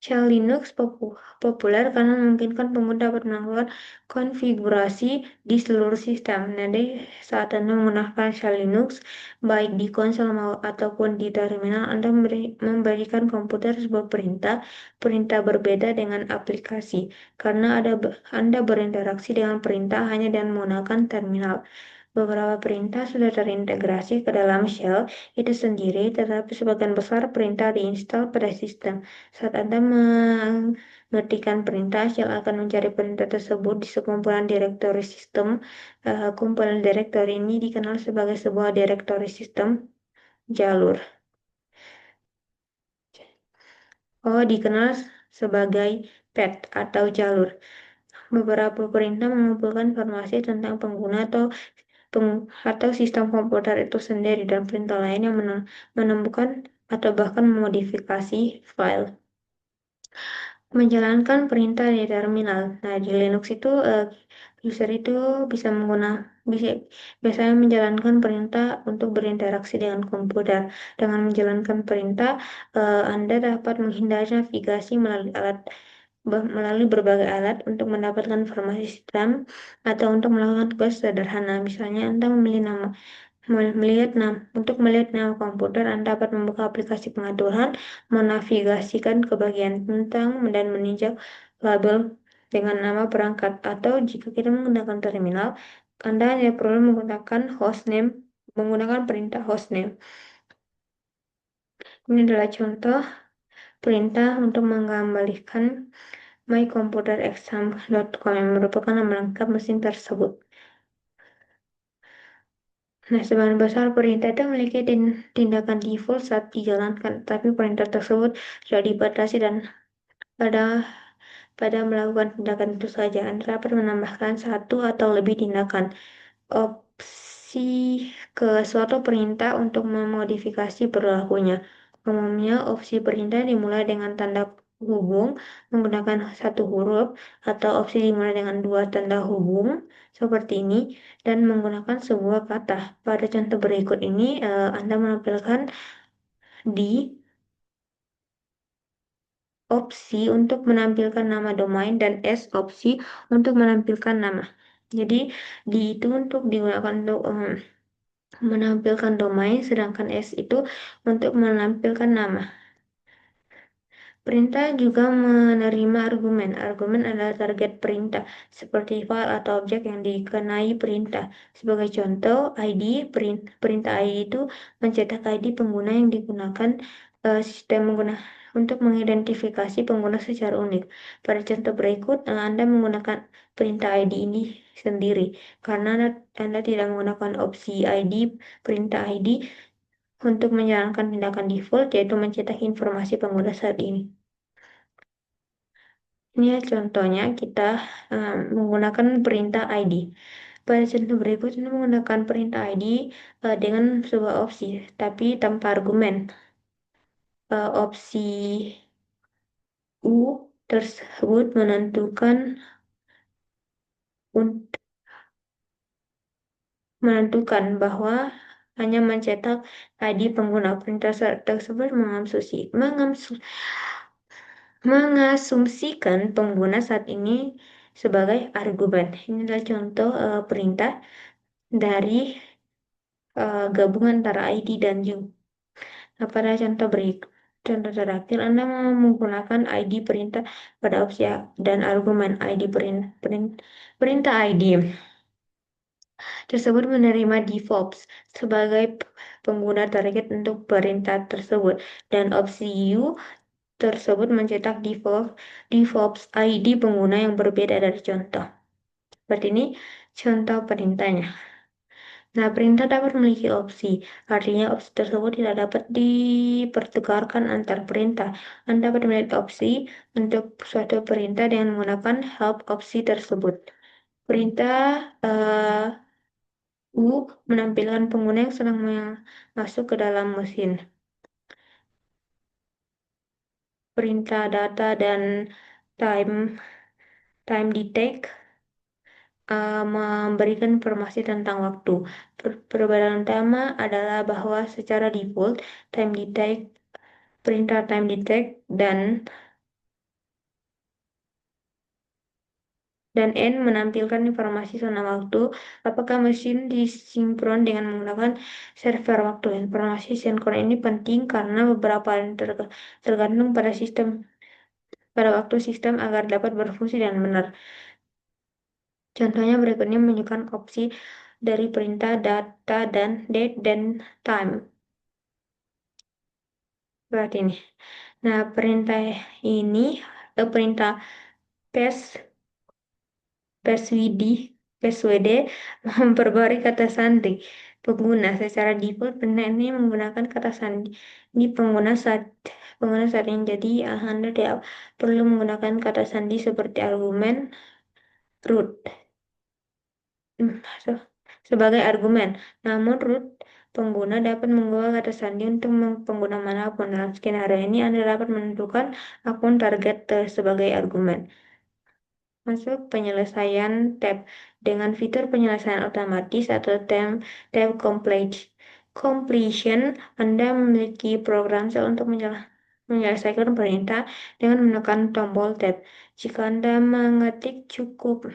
Shell Linux populer karena memungkinkan pengguna dapat melakukan konfigurasi di seluruh sistem. Jadi, saat Anda menggunakan Shell Linux, baik di konsol ataupun di terminal, Anda memberikan komputer sebuah perintah berbeda dengan aplikasi, karena Anda berinteraksi dengan perintah hanya dengan menggunakan terminal. Beberapa perintah sudah terintegrasi ke dalam shell itu sendiri, tetapi sebagian besar perintah diinstal pada sistem. Saat Anda mengetikkan perintah, shell akan mencari perintah tersebut di sekumpulan direktori sistem. Kumpulan direktori ini dikenal sebagai sebuah direktori sistem jalur. Dikenal sebagai path atau jalur. Beberapa perintah mengumpulkan informasi tentang pengguna atau sistem komputer itu sendiri, dan perintah lain yang menemukan atau bahkan memodifikasi file. Menjalankan perintah di terminal. Nah, di Linux itu user itu bisa bisa biasanya menjalankan perintah untuk berinteraksi dengan komputer. Dengan menjalankan perintah, Anda dapat menghindari navigasi melalui berbagai alat untuk mendapatkan informasi sistem atau untuk melakukan tugas sederhana. Misalnya, Anda untuk melihat nama komputer, Anda dapat membuka aplikasi pengaturan, menavigasikan ke bagian tentang, dan meninjau label dengan nama perangkat. Atau jika kita menggunakan terminal, Anda hanya perlu menggunakan perintah hostname. Ini adalah contoh perintah untuk mengembalikan mycomputerexam.com yang merupakan nama lengkap mesin tersebut. Nah, sebagian besar perintah itu memiliki tindakan default saat dijalankan, tapi perintah tersebut sudah dibatasi dan pada pada melakukan tindakan itu saja. Anda dapat menambahkan satu atau lebih tindakan opsi ke suatu perintah untuk memodifikasi perilakunya. Umumnya, opsi perintah dimulai dengan tanda hubung menggunakan satu huruf, atau opsi dimulai dengan dua tanda hubung seperti ini dan menggunakan sebuah kata. Pada contoh berikut ini, Anda menampilkan di opsi untuk menampilkan nama domain dan S opsi untuk menampilkan nama. Jadi di itu untuk digunakan untuk menampilkan domain, sedangkan S itu untuk menampilkan nama. Perintah juga menerima argumen. Argumen adalah target perintah, seperti file atau objek yang dikenai perintah. Sebagai contoh, perintah ID itu mencetak ID pengguna yang digunakan sistem untuk mengidentifikasi pengguna secara unik. Pada contoh berikut, Anda menggunakan perintah ID ini sendiri. Karena Anda tidak menggunakan opsi perintah ID untuk menjalankan tindakan default, yaitu mencetak informasi pengguna saat ini. Ini ya contohnya kita menggunakan perintah ID. Pada contoh berikut ini menggunakan perintah ID dengan sebuah opsi, tapi tanpa argumen. Opsi U tersebut menentukan bahwa hanya mencetak ID pengguna. Perintah tersebut mengasumsikan pengguna saat ini sebagai argumen. Ini adalah contoh perintah dari gabungan antara ID dan U. Nah, pada contoh terakhir, Anda menggunakan ID perintah pada opsi dan argumen ID perintah ID tersebut menerima defaults sebagai pengguna target untuk perintah tersebut, dan opsi U tersebut mencetak defaults ID pengguna yang berbeda dari contoh. Seperti ini contoh perintahnya. Nah, perintah dapat memiliki opsi, artinya opsi tersebut tidak dapat dipertukarkan antar perintah. Anda dapat memiliki opsi untuk suatu perintah dengan menggunakan help opsi tersebut. Perintah U menampilkan pengguna yang sedang masuk ke dalam mesin. Perintah data dan time time detect memberikan informasi tentang waktu. Perbedaan utama adalah bahwa secara default perintah time detect dan N menampilkan informasi zona waktu. Apakah mesin disinkron dengan menggunakan server waktu? Informasi sinkron ini penting karena beberapa hal tergantung pada waktu sistem agar dapat berfungsi dengan benar. Contohnya berikutnya menunjukkan opsi dari perintah data dan date dan time. Berarti ini. Nah, perintah ini, perintah pass, passwd, passwd memperbarui kata sandi pengguna. Secara default, perintah ini menggunakan kata sandi di pengguna saat yang jadi Anda tidak perlu menggunakan kata sandi seperti argumen root sebagai argumen. Namun root pengguna dapat mengubah kata sandi untuk pengguna manapun. Dalam skenario ini, Anda dapat menentukan akun target sebagai argumen. Masuk penyelesaian tab dengan fitur penyelesaian otomatis atau tab completion. Anda memiliki program sel untuk menyelesaikan perintah dengan menekan tombol tab. Jika Anda mengetik cukup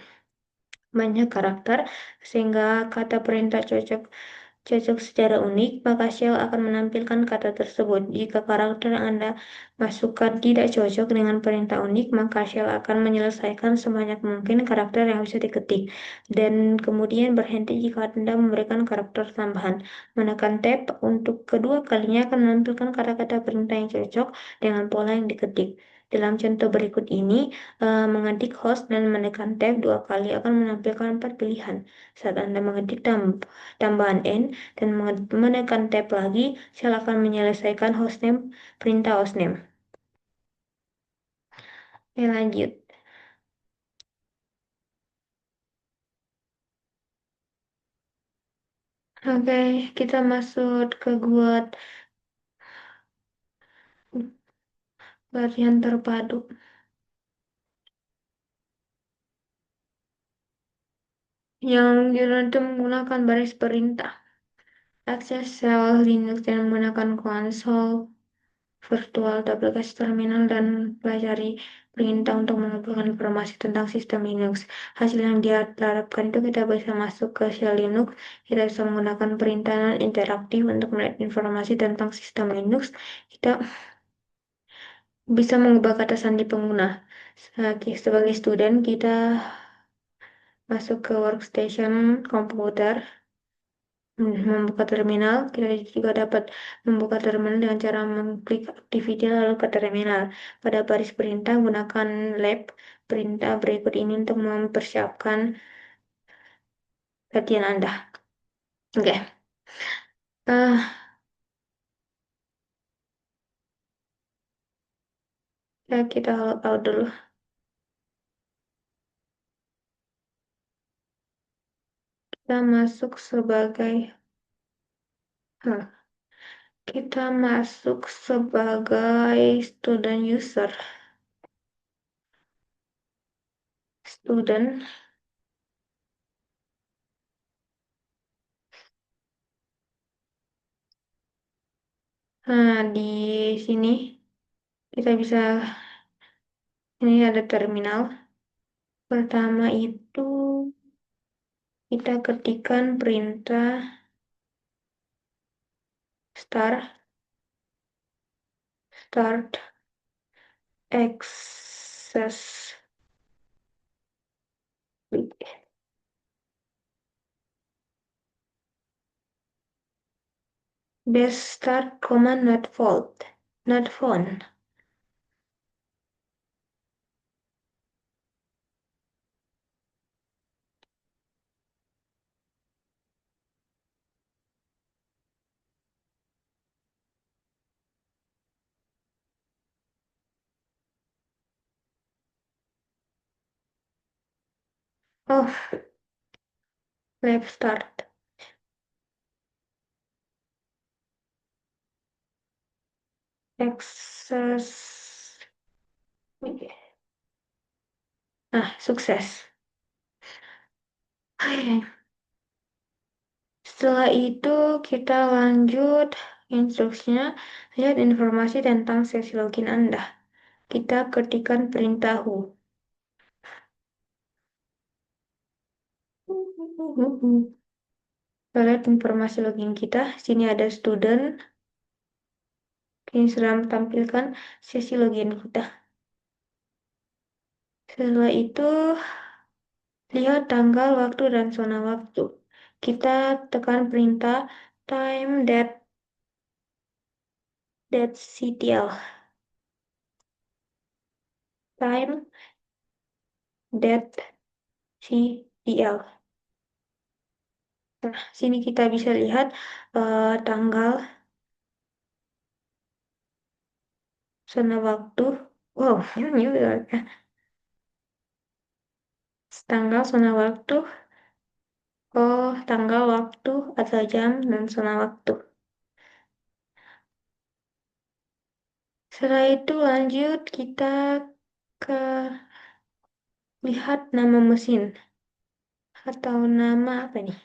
banyak karakter sehingga kata perintah cocok secara unik, maka shell akan menampilkan kata tersebut. Jika karakter yang Anda masukkan tidak cocok dengan perintah unik, maka shell akan menyelesaikan sebanyak mungkin karakter yang bisa diketik, dan kemudian berhenti jika Anda memberikan karakter tambahan. Menekan tab untuk kedua kalinya akan menampilkan kata-kata perintah yang cocok dengan pola yang diketik. Dalam contoh berikut ini, mengetik host dan menekan tab dua kali akan menampilkan 4 pilihan. Saat Anda mengetik tambahan n dan menekan tab lagi, shell akan menyelesaikan hostname, perintah hostname. Oke, lanjut. Oke, kita masuk ke buat latihan terpadu. Yang itu menggunakan baris perintah. Akses shell Linux dan menggunakan konsol virtual atau aplikasi terminal dan pelajari perintah untuk mengumpulkan informasi tentang sistem Linux. Hasil yang diharapkan itu kita bisa masuk ke shell Linux, kita bisa menggunakan perintah interaktif untuk melihat informasi tentang sistem Linux. Kita bisa mengubah kata sandi pengguna. Sebagai student, kita masuk ke workstation komputer, membuka terminal. Kita juga dapat membuka terminal dengan cara mengklik activity lalu ke terminal. Pada baris perintah, gunakan lab perintah berikut ini untuk mempersiapkan latihan Anda. Oke. Ah, ya kita log out dulu. Kita masuk sebagai Hah, kita masuk sebagai student user. Student. Nah, di sini kita bisa, ini ada terminal. Pertama itu kita ketikkan perintah start access base start command not found. Oh, lab start access. Nah, sukses. Setelah itu kita lanjut instruksinya, lihat informasi tentang sesi login Anda. Kita ketikkan perintah who. Kita lihat informasi login kita. Sini ada student. Ini sudah tampilkan sesi login kita. Setelah itu, lihat tanggal, waktu, dan zona waktu. kita tekan perintah time.ctl. Time.ctl. Nah, sini kita bisa lihat tanggal, zona waktu. Wow, ini juga ya. Tanggal, zona waktu, tanggal, waktu, atau jam, dan zona waktu. Setelah itu lanjut kita ke lihat nama mesin atau nama apa nih?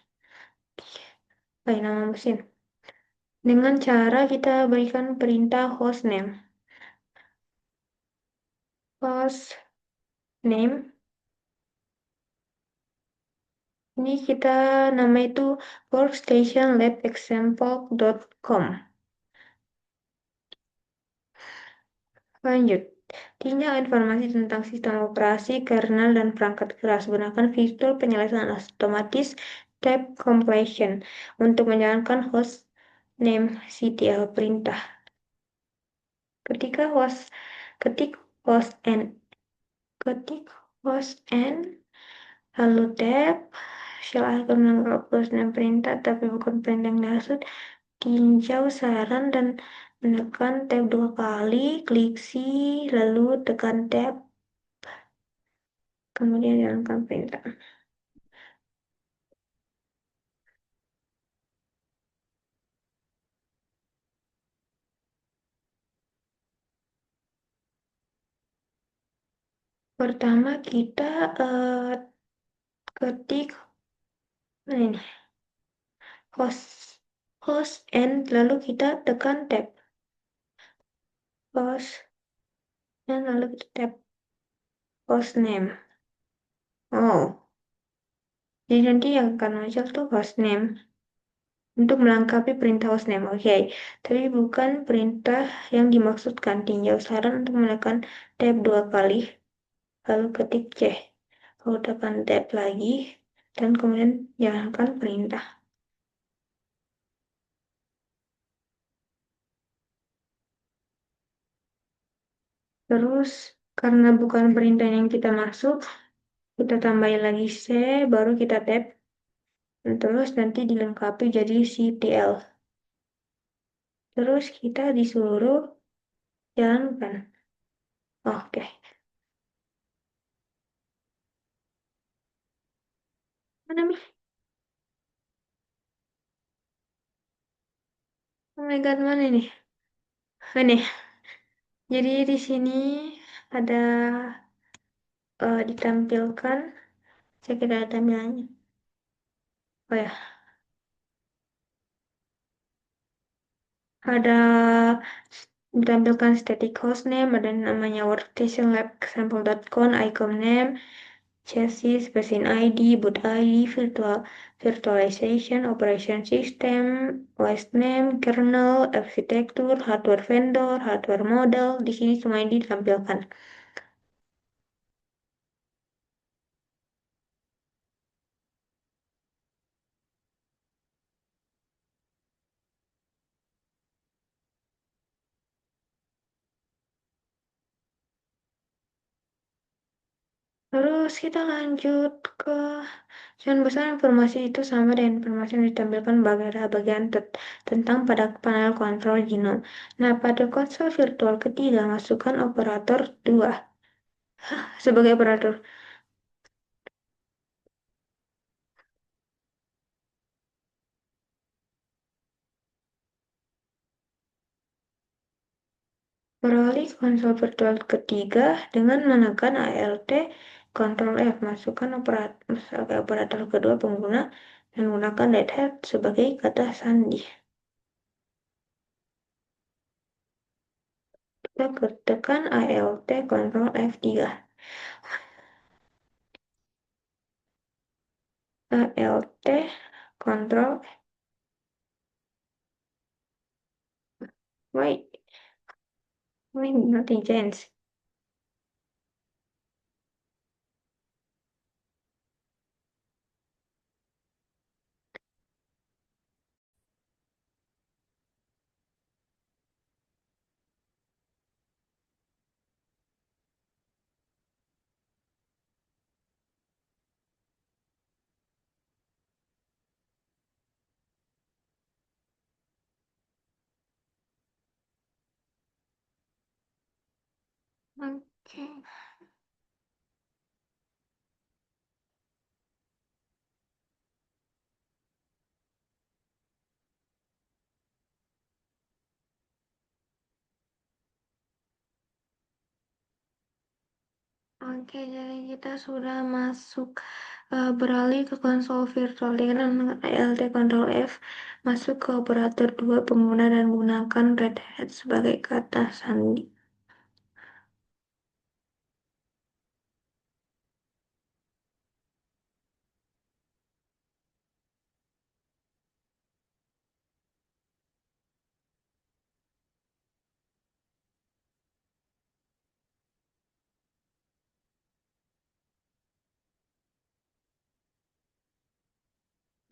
Nama mesin. Dengan cara kita berikan perintah hostname. Hostname. Ini kita nama itu workstationlabexample.com. Lanjut. Tinjau informasi tentang sistem operasi, kernel, dan perangkat keras. Gunakan fitur penyelesaian otomatis tab completion untuk menjalankan hostname.ctl perintah. Ketika host ketik host n ketik host n lalu tab shell akan menghapus dan perintah tapi bukan perintah yang dimaksud. Tinjau saran dan menekan tab 2 kali, klik C, lalu tekan tab, kemudian jalankan perintah. Pertama kita ketik ini host host and lalu kita tekan tab host dan lalu kita tab host name. Oh, jadi nanti yang akan muncul tuh host name untuk melengkapi perintah hostname. Oke, tapi bukan perintah yang dimaksudkan. Tinjau saran untuk menekan tab 2 kali, lalu ketik C. Lalu tekan tab lagi, dan kemudian jalankan perintah. Terus, karena bukan perintah yang kita maksud, kita tambahin lagi C, baru kita tab. Terus nanti dilengkapi jadi CTL. Terus kita disuruh jalankan. Oke. Mana nih? Oh my god, mana nih? Ini. Jadi di sini ada ditampilkan. Saya kira tampilannya. Oh ya, ada ditampilkan static hostname, ada namanya workstationlabexample.com, icon name, chassis, version ID, boot ID, virtualization, operation system, OS name, kernel, arsitektur, hardware vendor, hardware model. Di sini semua ini ditampilkan. Terus kita lanjut ke sebagian besar informasi itu sama dengan informasi yang ditampilkan bagian tentang pada panel kontrol genom. Nah, pada konsol virtual ketiga, masukkan operator 2 sebagai operator. Beralih konsol virtual ketiga dengan menekan Alt Ctrl F. Masukkan operator kedua pengguna dan gunakan Red Hat sebagai kata sandi. Kita tekan Alt Ctrl F3. Alt Ctrl wait nothing changed. Oke. Oke, jadi kita sudah masuk beralih ke konsol virtual dengan Alt Ctrl F, masuk ke operator 2 pengguna dan gunakan Red Hat sebagai kata sandi.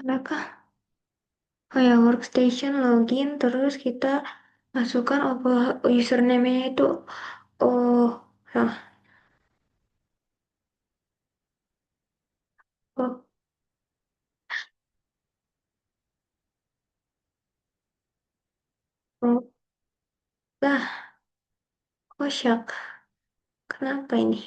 Adakah kayak workstation login terus kita masukkan username-nya itu oh salah. Oh, oh, lah, kosyak. Kenapa ini?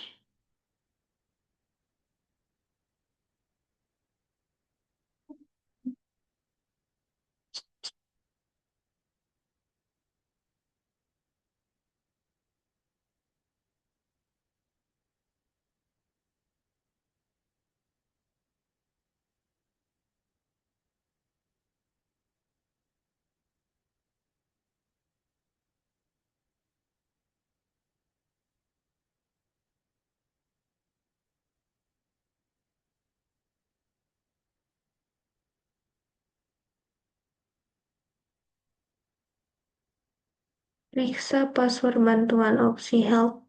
Periksa password bantuan opsi help.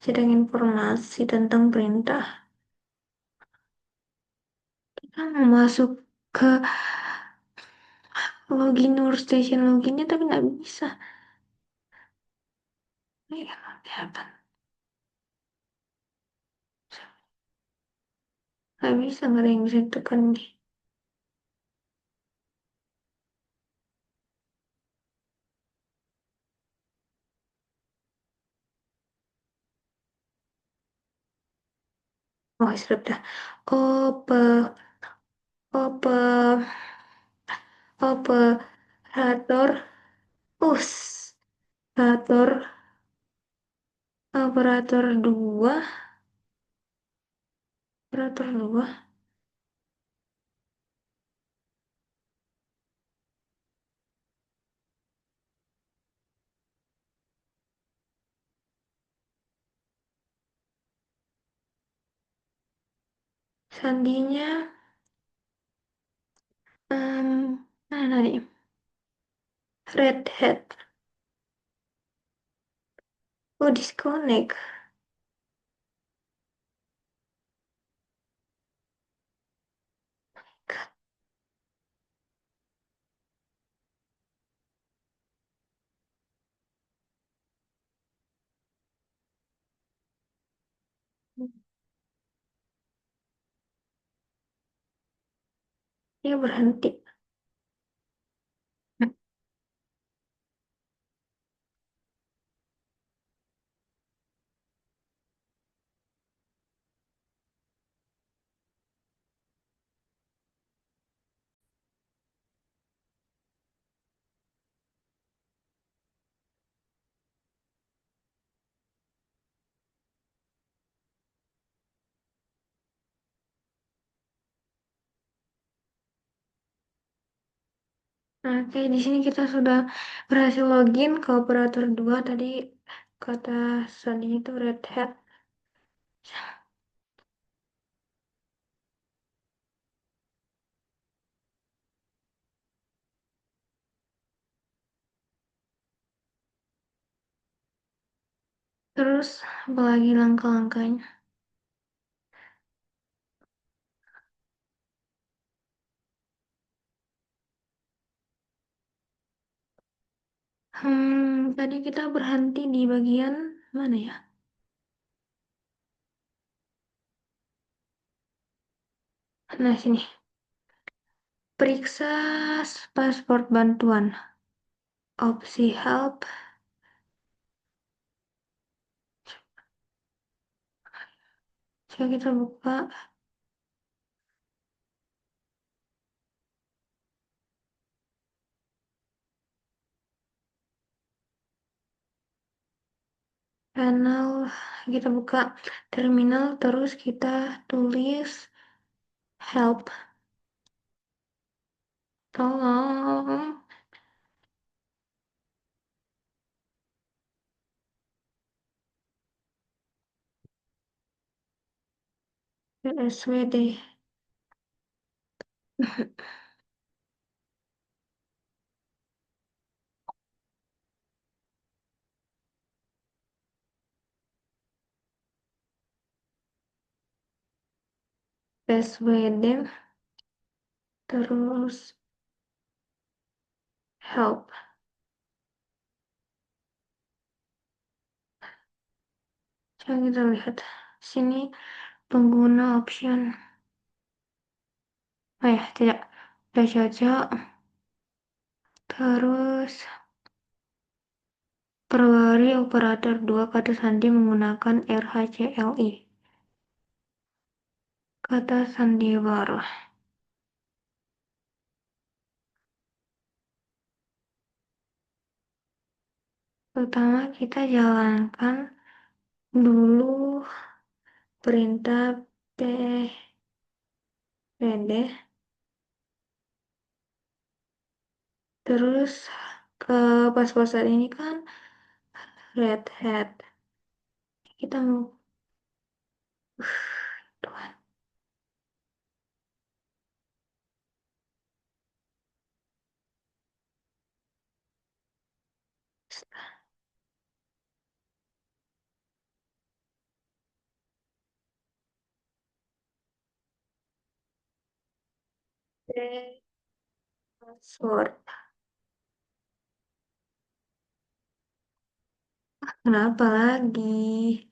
Sedang informasi tentang perintah. Kita mau masuk ke login workstation loginnya tapi nggak bisa. Iya, kelihatan. Nggak bisa, nggak ada yang bisa ditekan nih. Oh, sudah dah. Ope, ope, operator, us, operator, operator dua, operator dua. Sandinya, mana nih? Red Hat. Oh, disconnect. Dia berhenti. Nah, oke, di sini kita sudah berhasil login ke operator 2 tadi kata sandinya itu Red Hat. Terus apalagi langkah-langkahnya? Tadi kita berhenti di bagian mana ya? Nah, sini. Periksa paspor bantuan. Opsi help. Coba kita buka panel, kita buka terminal, terus kita tulis help. Tolong. PSWD. PSWD, terus help. Coba kita lihat sini pengguna option. Oh ya, tidak. Udah cocok. Terus perbarui operator 2 kata sandi menggunakan RHCLI. Kata sandi baru. Pertama kita jalankan dulu perintah pd. Terus ke password saat ini kan red hat. Kita mau Tuhan. Password. Kenapa lagi?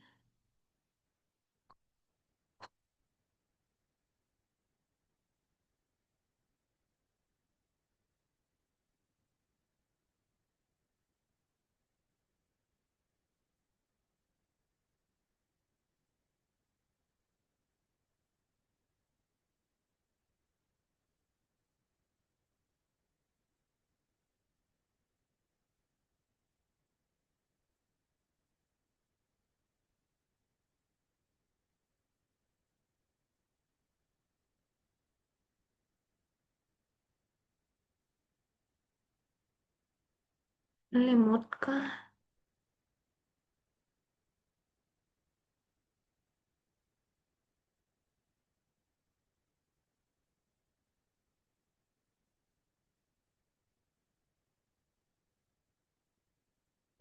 Lemot kah?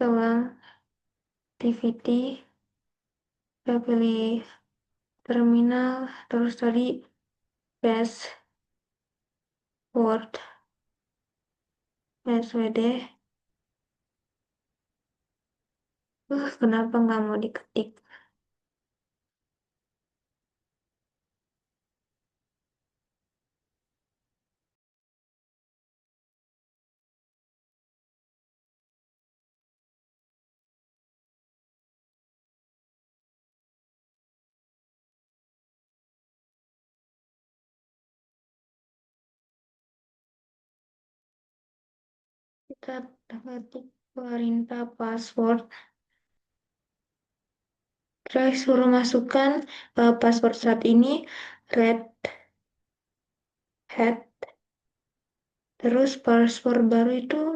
Ulang activity. Kita pilih terminal. Terus tadi password. PSWD. Kenapa nggak mau diketik? Kita ketik perintah password. Terus suruh masukkan password saat ini red hat. Terus password baru itu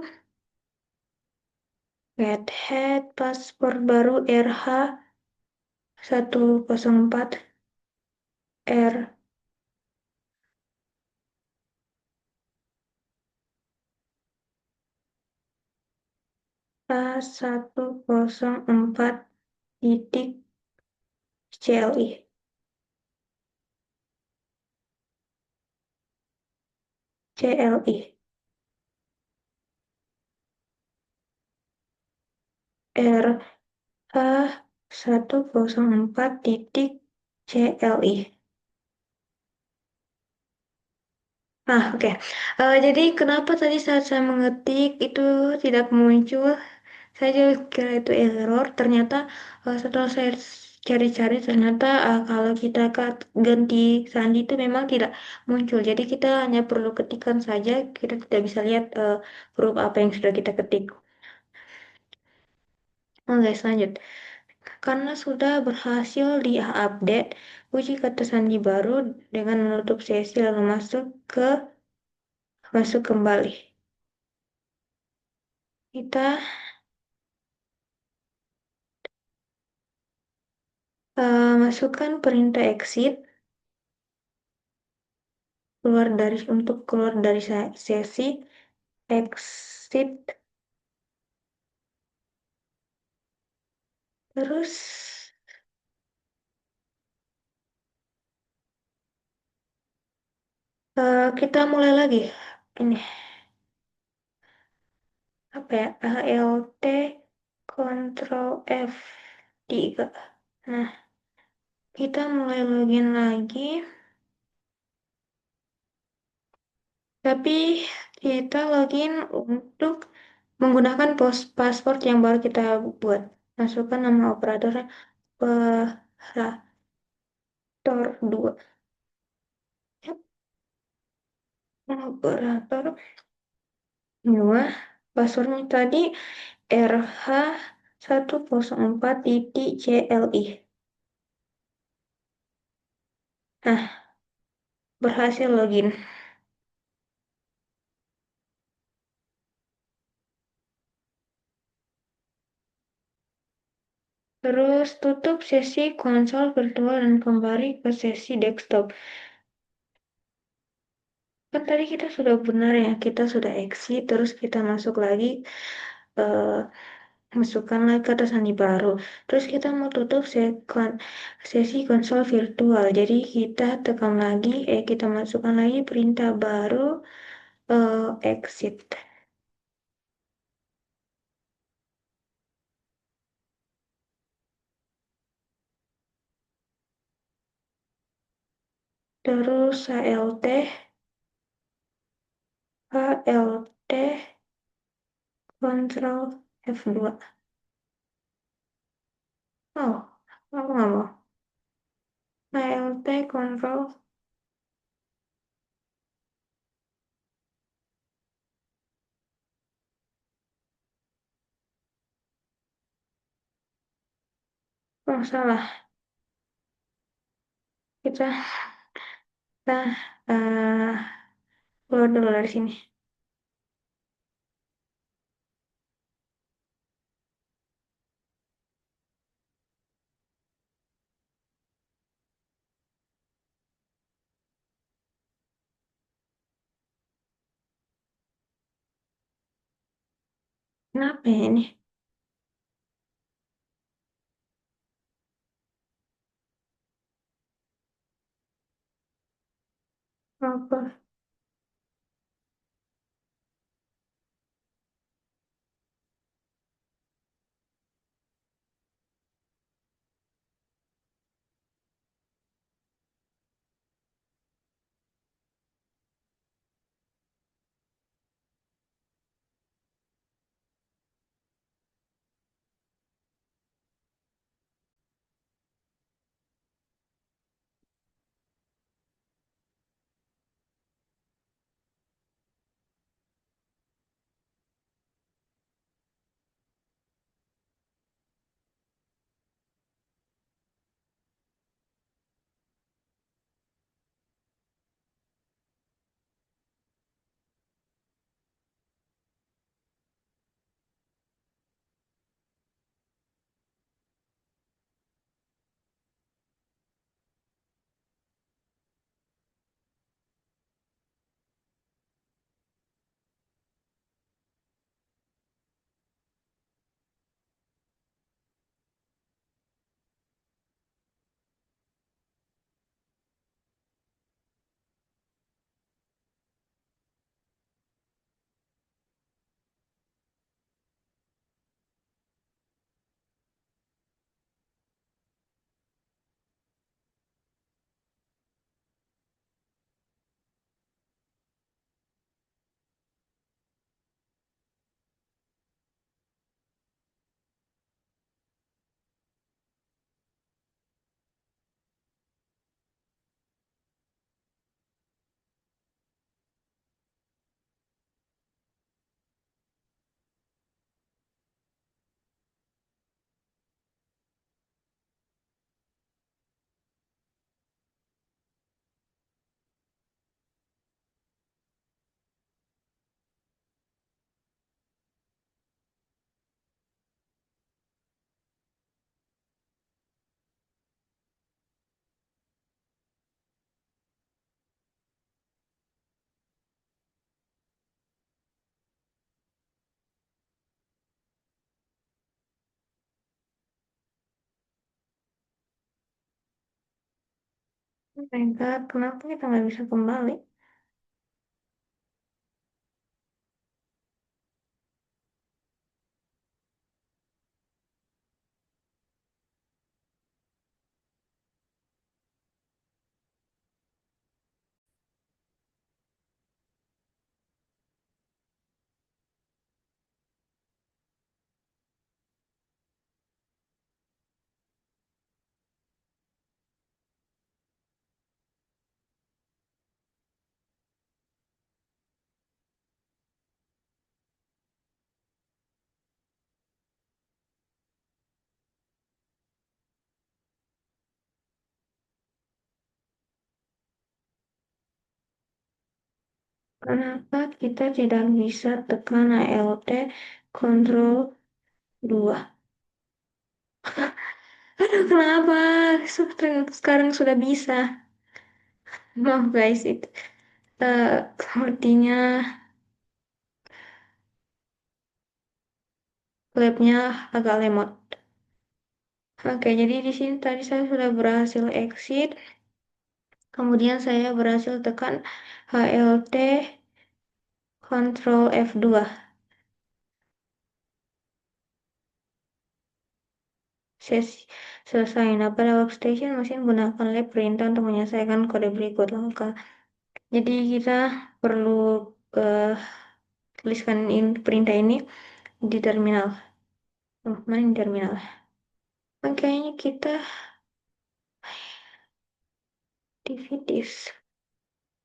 red hat, password baru RH104 R A104 titik CLI. CLI. RH104 titik CLI. Oke. Jadi kenapa tadi saat saya mengetik itu tidak muncul? Saya juga kira itu error. Ternyata setelah saya cari-cari ternyata kalau kita ganti sandi itu memang tidak muncul. Jadi kita hanya perlu ketikkan saja, kita tidak bisa lihat huruf apa yang sudah kita ketik. Oke, lanjut. Karena sudah berhasil di-update, uji kata sandi baru dengan menutup sesi lalu masuk kembali. Kita masukkan perintah exit untuk keluar dari sesi exit. Terus kita mulai lagi. Ini apa ya? ALT Ctrl F3. Nah, kita mulai login lagi. Tapi kita login untuk menggunakan password yang baru kita buat. Masukkan nama operatornya operator 2. Ya, operator 2. Passwordnya tadi RH104.CLI. Nah, berhasil login. Terus tutup sesi konsol virtual dan kembali ke sesi desktop. Kan tadi kita sudah benar ya, kita sudah exit, terus kita masuk lagi, eh, masukkan lagi kata sandi baru. Terus kita mau tutup sesi konsol virtual. Jadi kita tekan lagi, kita masukkan lagi perintah baru, exit. Terus ALT, Ctrl F2. Oh, aku nggak mau. ALT, Ctrl. Oh, salah. Kita eh, keluar dulu dari sini. Kenapa ya ini? Apa? Oh my God, kenapa kita nggak bisa kembali? Kenapa kita tidak bisa tekan ALT Control 2? Aduh, kenapa? Sekarang sudah bisa. Maaf guys, itu sepertinya labnya agak lemot. Oke, jadi di sini tadi saya sudah berhasil exit. Kemudian saya berhasil tekan HLT Ctrl F2. Sesi selesai. Nah, pada workstation mesin gunakan lab perintah untuk menyelesaikan kode berikut langkah. Jadi kita perlu eh, tuliskan perintah ini di terminal. Oh, mana di terminal? Makanya kita activities.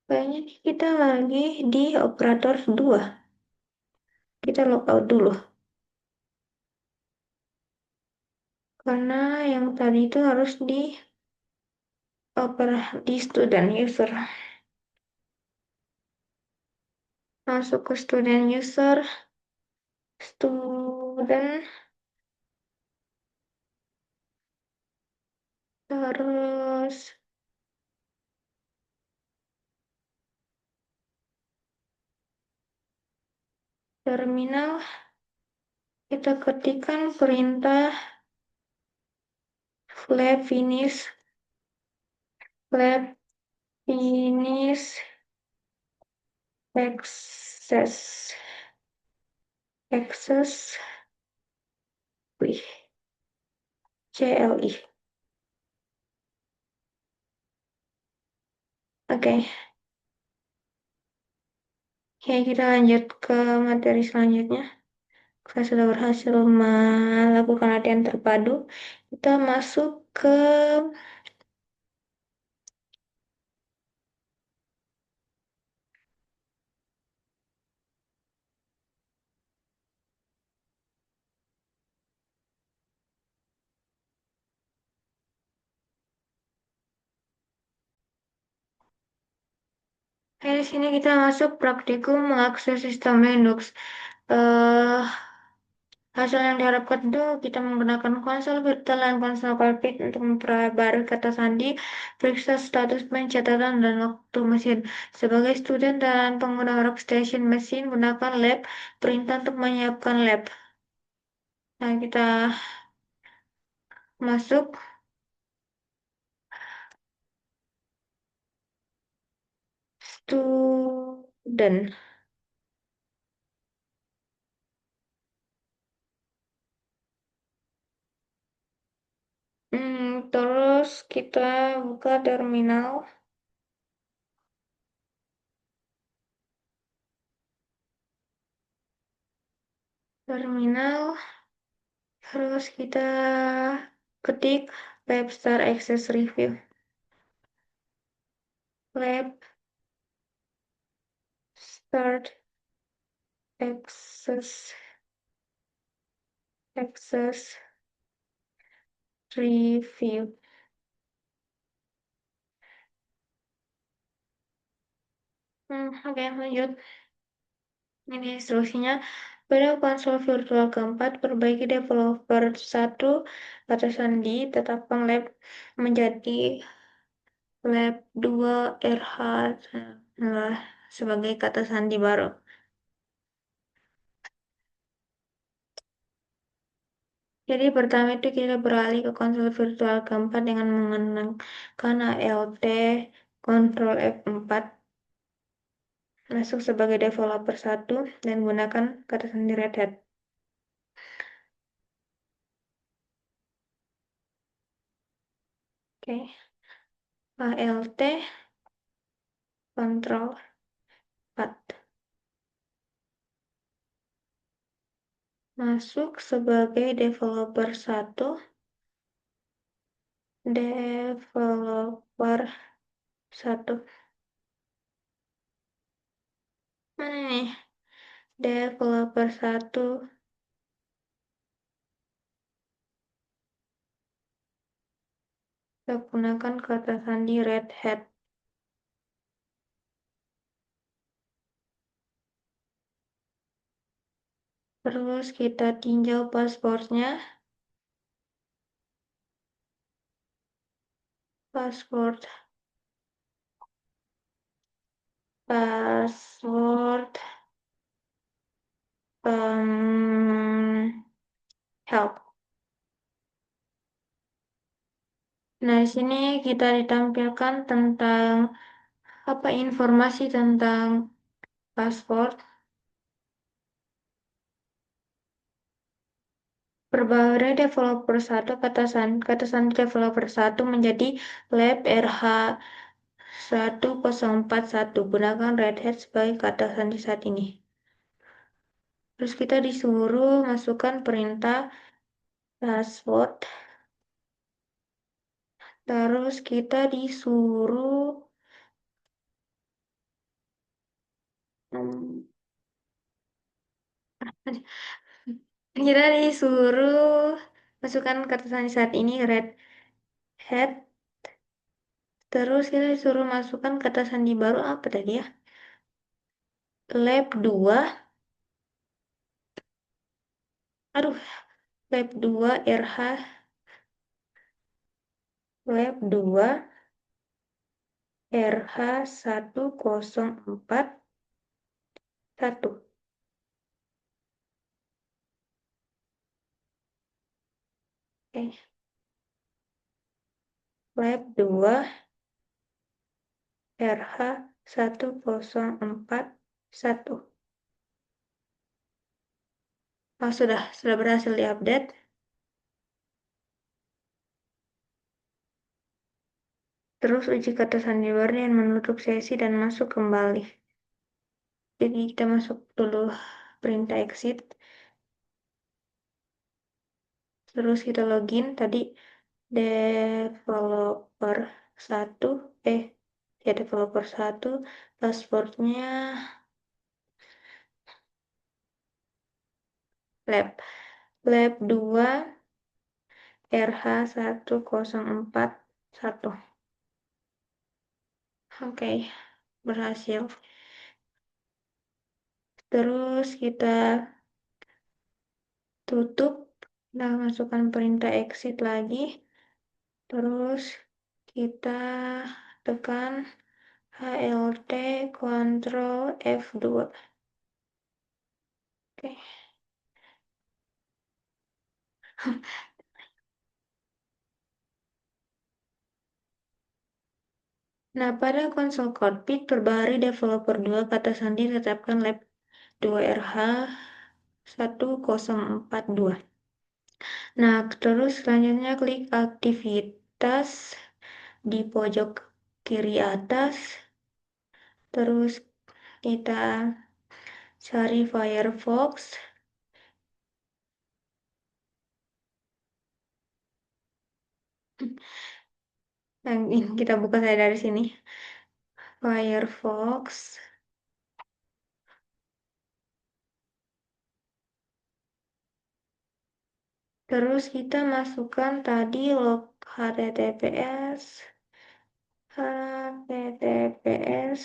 Kayaknya kita lagi di operator 2. Kita logout dulu. Karena yang tadi itu harus di student user. Masuk ke student user, student, terus terminal, kita ketikkan perintah flap finish access wih, CLI. Oke, Oke, kita lanjut ke materi selanjutnya. Saya sudah berhasil melakukan latihan terpadu. Kita masuk ke di sini kita masuk praktikum mengakses sistem Linux. Eh, Hasil yang diharapkan itu kita menggunakan konsol virtual dan konsol cockpit untuk memperbarui kata sandi, periksa status pencatatan dan waktu mesin. Sebagai student dan pengguna workstation mesin, gunakan lab perintah untuk menyiapkan lab. Nah, kita masuk student. Terus kita buka terminal. Terminal. Terus kita ketik lab start access review. Lab start access review. Oke, lanjut. Ini instruksinya. Pada konsol virtual keempat, perbaiki developer 1 kata sandi, tetapkan lab menjadi lab 2 RH sebagai kata sandi baru. . Jadi pertama itu kita beralih ke konsol virtual keempat dengan mengenalkan ALT Ctrl F4, masuk sebagai developer satu dan gunakan kata sandi Red Hat. Oke, ALT Ctrl 4. Masuk sebagai developer satu, developer satu. Mana nih? Developer satu. Kita gunakan kata sandi Red Hat. Terus kita tinjau passwordnya. Password. Password. Help. Nah, di sini kita ditampilkan tentang apa informasi tentang password. Perbarui developer satu kata sandi developer satu menjadi lab RH 1041. Gunakan Red Hat sebagai kata sandi saat ini. Terus kita disuruh masukkan perintah password. Terus kita disuruh hmm, kita disuruh masukkan kata sandi saat ini Red Hat. Terus kita disuruh masukkan kata sandi baru apa tadi ya? Lab 2. Aduh, Lab 2 RH Lab 2 RH 1041. Oke. Lab 2 RH 1041. Oh, sudah berhasil diupdate. Terus uji kata sandi baru dan menutup sesi dan masuk kembali. Jadi kita masuk dulu perintah exit. Terus kita login tadi developer satu, ya developer satu, passwordnya lab 2 RH 1041. Oke, berhasil. Terus kita tutup, nah masukkan perintah exit lagi. Terus kita tekan HLT Ctrl F2. Oke. Nah, pada konsol cockpit perbaharui developer 2 kata sandi tetapkan lab 2 RH 1042. Nah, terus selanjutnya klik aktivitas di pojok kiri atas. Terus kita cari Firefox. Yang ini kita buka saya dari sini. Firefox. Terus kita masukkan tadi log HTTPS. HTTPS.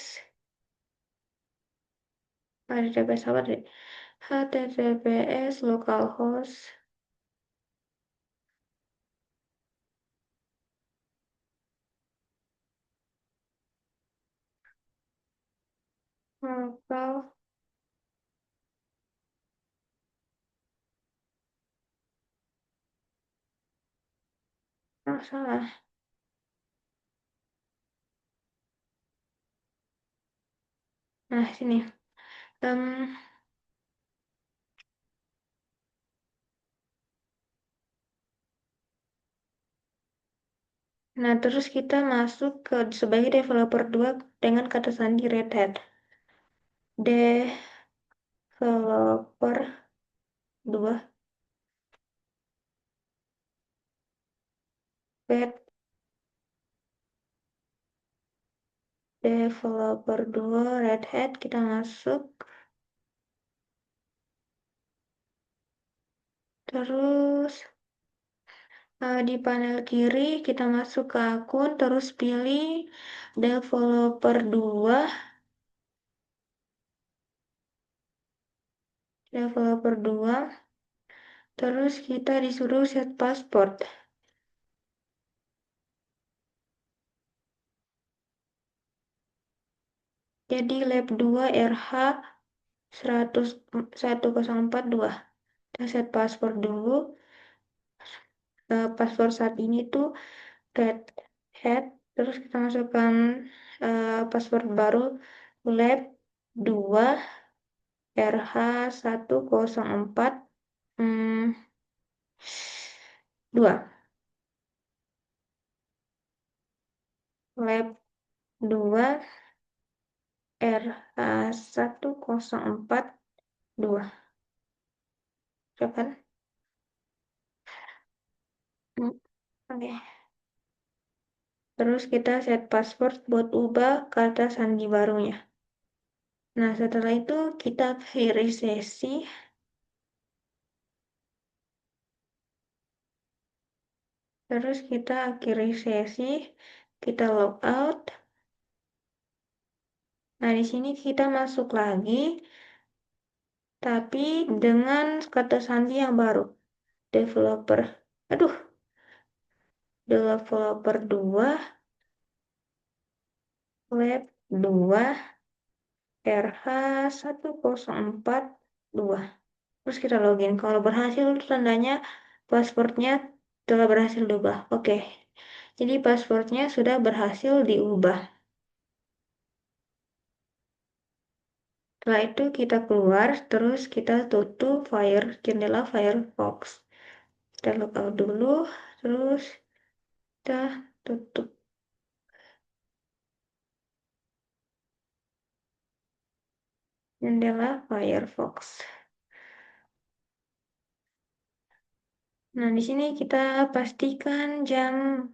HTTPS apa tadi? HTTPS localhost. Local. Oh, salah. Nah, sini. Em, nah, terus kita masuk ke sebagai developer 2 dengan kata sandi Red Hat. Developer 2, Red Developer 2 Red Hat, kita masuk. Terus di panel kiri kita masuk ke akun, terus pilih developer 2, developer 2, terus kita disuruh set password. Jadi lab 2 RH 1042. Kita set password dulu. Password saat ini tuh red hat, terus kita masukkan password baru lab 2 RH 104 2. Lab 2 RH 1042. Coba. Hmm, Oke. Terus kita set password buat ubah kata sandi barunya. Nah, setelah itu kita akhiri sesi. Terus kita akhiri sesi, kita logout. Nah, di sini kita masuk lagi, tapi dengan kata sandi yang baru. Developer. Aduh, developer 2, web 2, RH 1042. Terus kita login. Kalau berhasil, tandanya passwordnya telah berhasil diubah. Oke. Jadi passwordnya sudah berhasil diubah. Setelah itu kita keluar, terus kita tutup jendela Firefox. Kita logout dulu, terus kita tutup jendela Firefox. Nah, di sini kita pastikan jam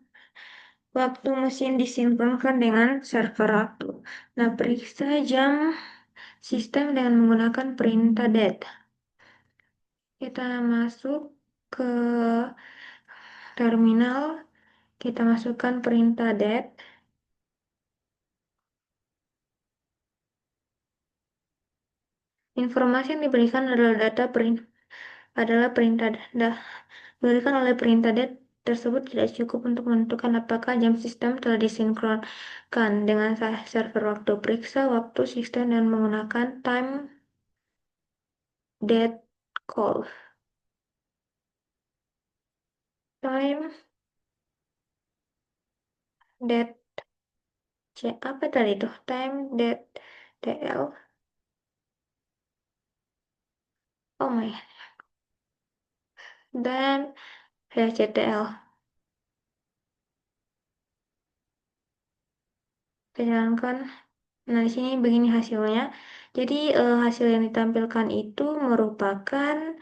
waktu mesin disinkronkan dengan server waktu. Nah, periksa jam sistem dengan menggunakan perintah date. Kita masuk ke terminal, kita masukkan perintah date. Informasi yang diberikan adalah perintah diberikan oleh perintah date tersebut tidak cukup untuk menentukan apakah jam sistem telah disinkronkan dengan server waktu. Periksa waktu sistem dengan menggunakan time date call. Time date apa tadi itu? Time date TL. Oh my. Dan ya CTL. Kita jalankan. Nah, di sini begini hasilnya. Jadi hasil yang ditampilkan itu merupakan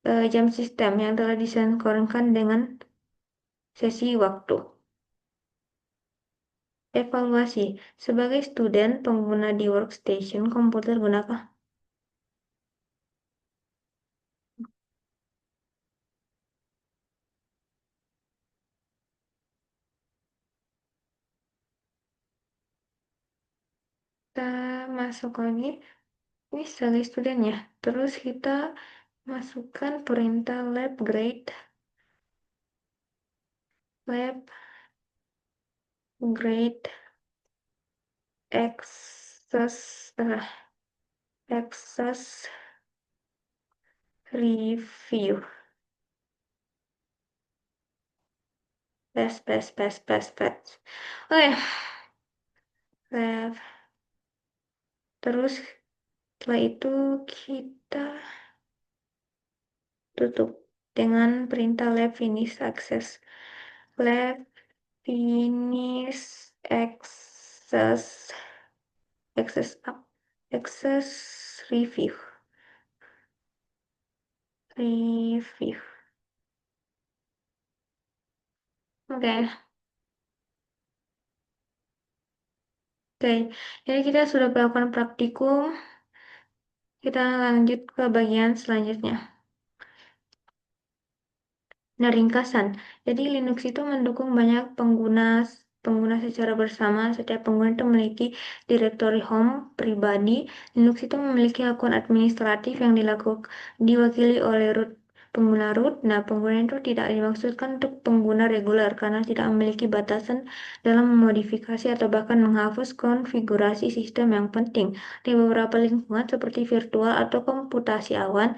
jam sistem yang telah disinkronkan dengan sesi waktu. Evaluasi. Sebagai student pengguna di workstation komputer gunakan. Kita masuk lagi. Ini sebagai student ya. Terus kita masukkan perintah lab grade access access review. Paste. Oke, left. Terus setelah itu kita tutup dengan perintah left finish access. Left finish access access up access review. Oke. Oke, jadi kita sudah melakukan praktikum. Kita lanjut ke bagian selanjutnya. Nah, ringkasan. Jadi Linux itu mendukung banyak pengguna secara bersama. Setiap pengguna itu memiliki direktori home pribadi. Linux itu memiliki akun administratif yang diwakili oleh pengguna root. Nah, pengguna itu tidak dimaksudkan untuk pengguna reguler karena tidak memiliki batasan dalam memodifikasi atau bahkan menghapus konfigurasi sistem yang penting. Di beberapa lingkungan seperti virtual atau komputasi awan,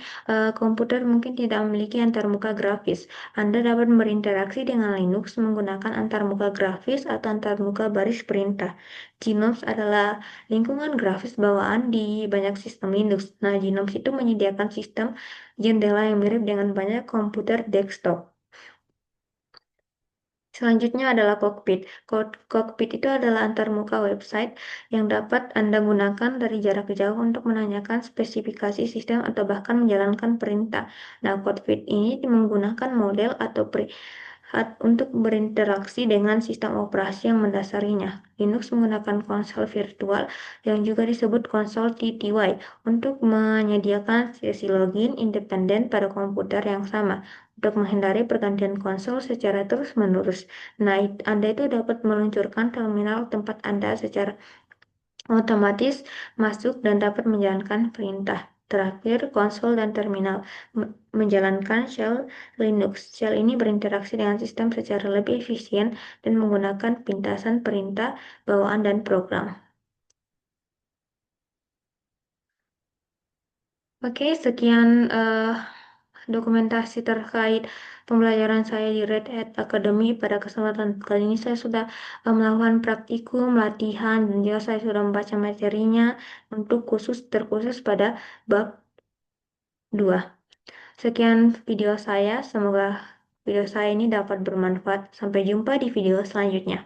komputer mungkin tidak memiliki antarmuka grafis. Anda dapat berinteraksi dengan Linux menggunakan antarmuka grafis atau antarmuka baris perintah. GNOME adalah lingkungan grafis bawaan di banyak sistem Linux. Nah, GNOME itu menyediakan sistem jendela yang mirip dengan banyak komputer desktop. Selanjutnya adalah cockpit. Cockpit itu adalah antarmuka website yang dapat Anda gunakan dari jarak jauh untuk menanyakan spesifikasi sistem atau bahkan menjalankan perintah. Nah, cockpit ini menggunakan model atau untuk berinteraksi dengan sistem operasi yang mendasarinya. Linux menggunakan konsol virtual yang juga disebut konsol TTY untuk menyediakan sesi login independen pada komputer yang sama untuk menghindari pergantian konsol secara terus-menerus. Nah, Anda itu dapat meluncurkan terminal tempat Anda secara otomatis masuk dan dapat menjalankan perintah. Terakhir, konsol dan terminal menjalankan shell Linux. Shell ini berinteraksi dengan sistem secara lebih efisien dan menggunakan pintasan perintah bawaan dan program. Oke, sekian dokumentasi terkait pembelajaran saya di Red Hat Academy. Pada kesempatan kali ini saya sudah melakukan praktikum, latihan, dan juga saya sudah membaca materinya untuk terkhusus pada bab 2. Sekian video saya, semoga video saya ini dapat bermanfaat. Sampai jumpa di video selanjutnya.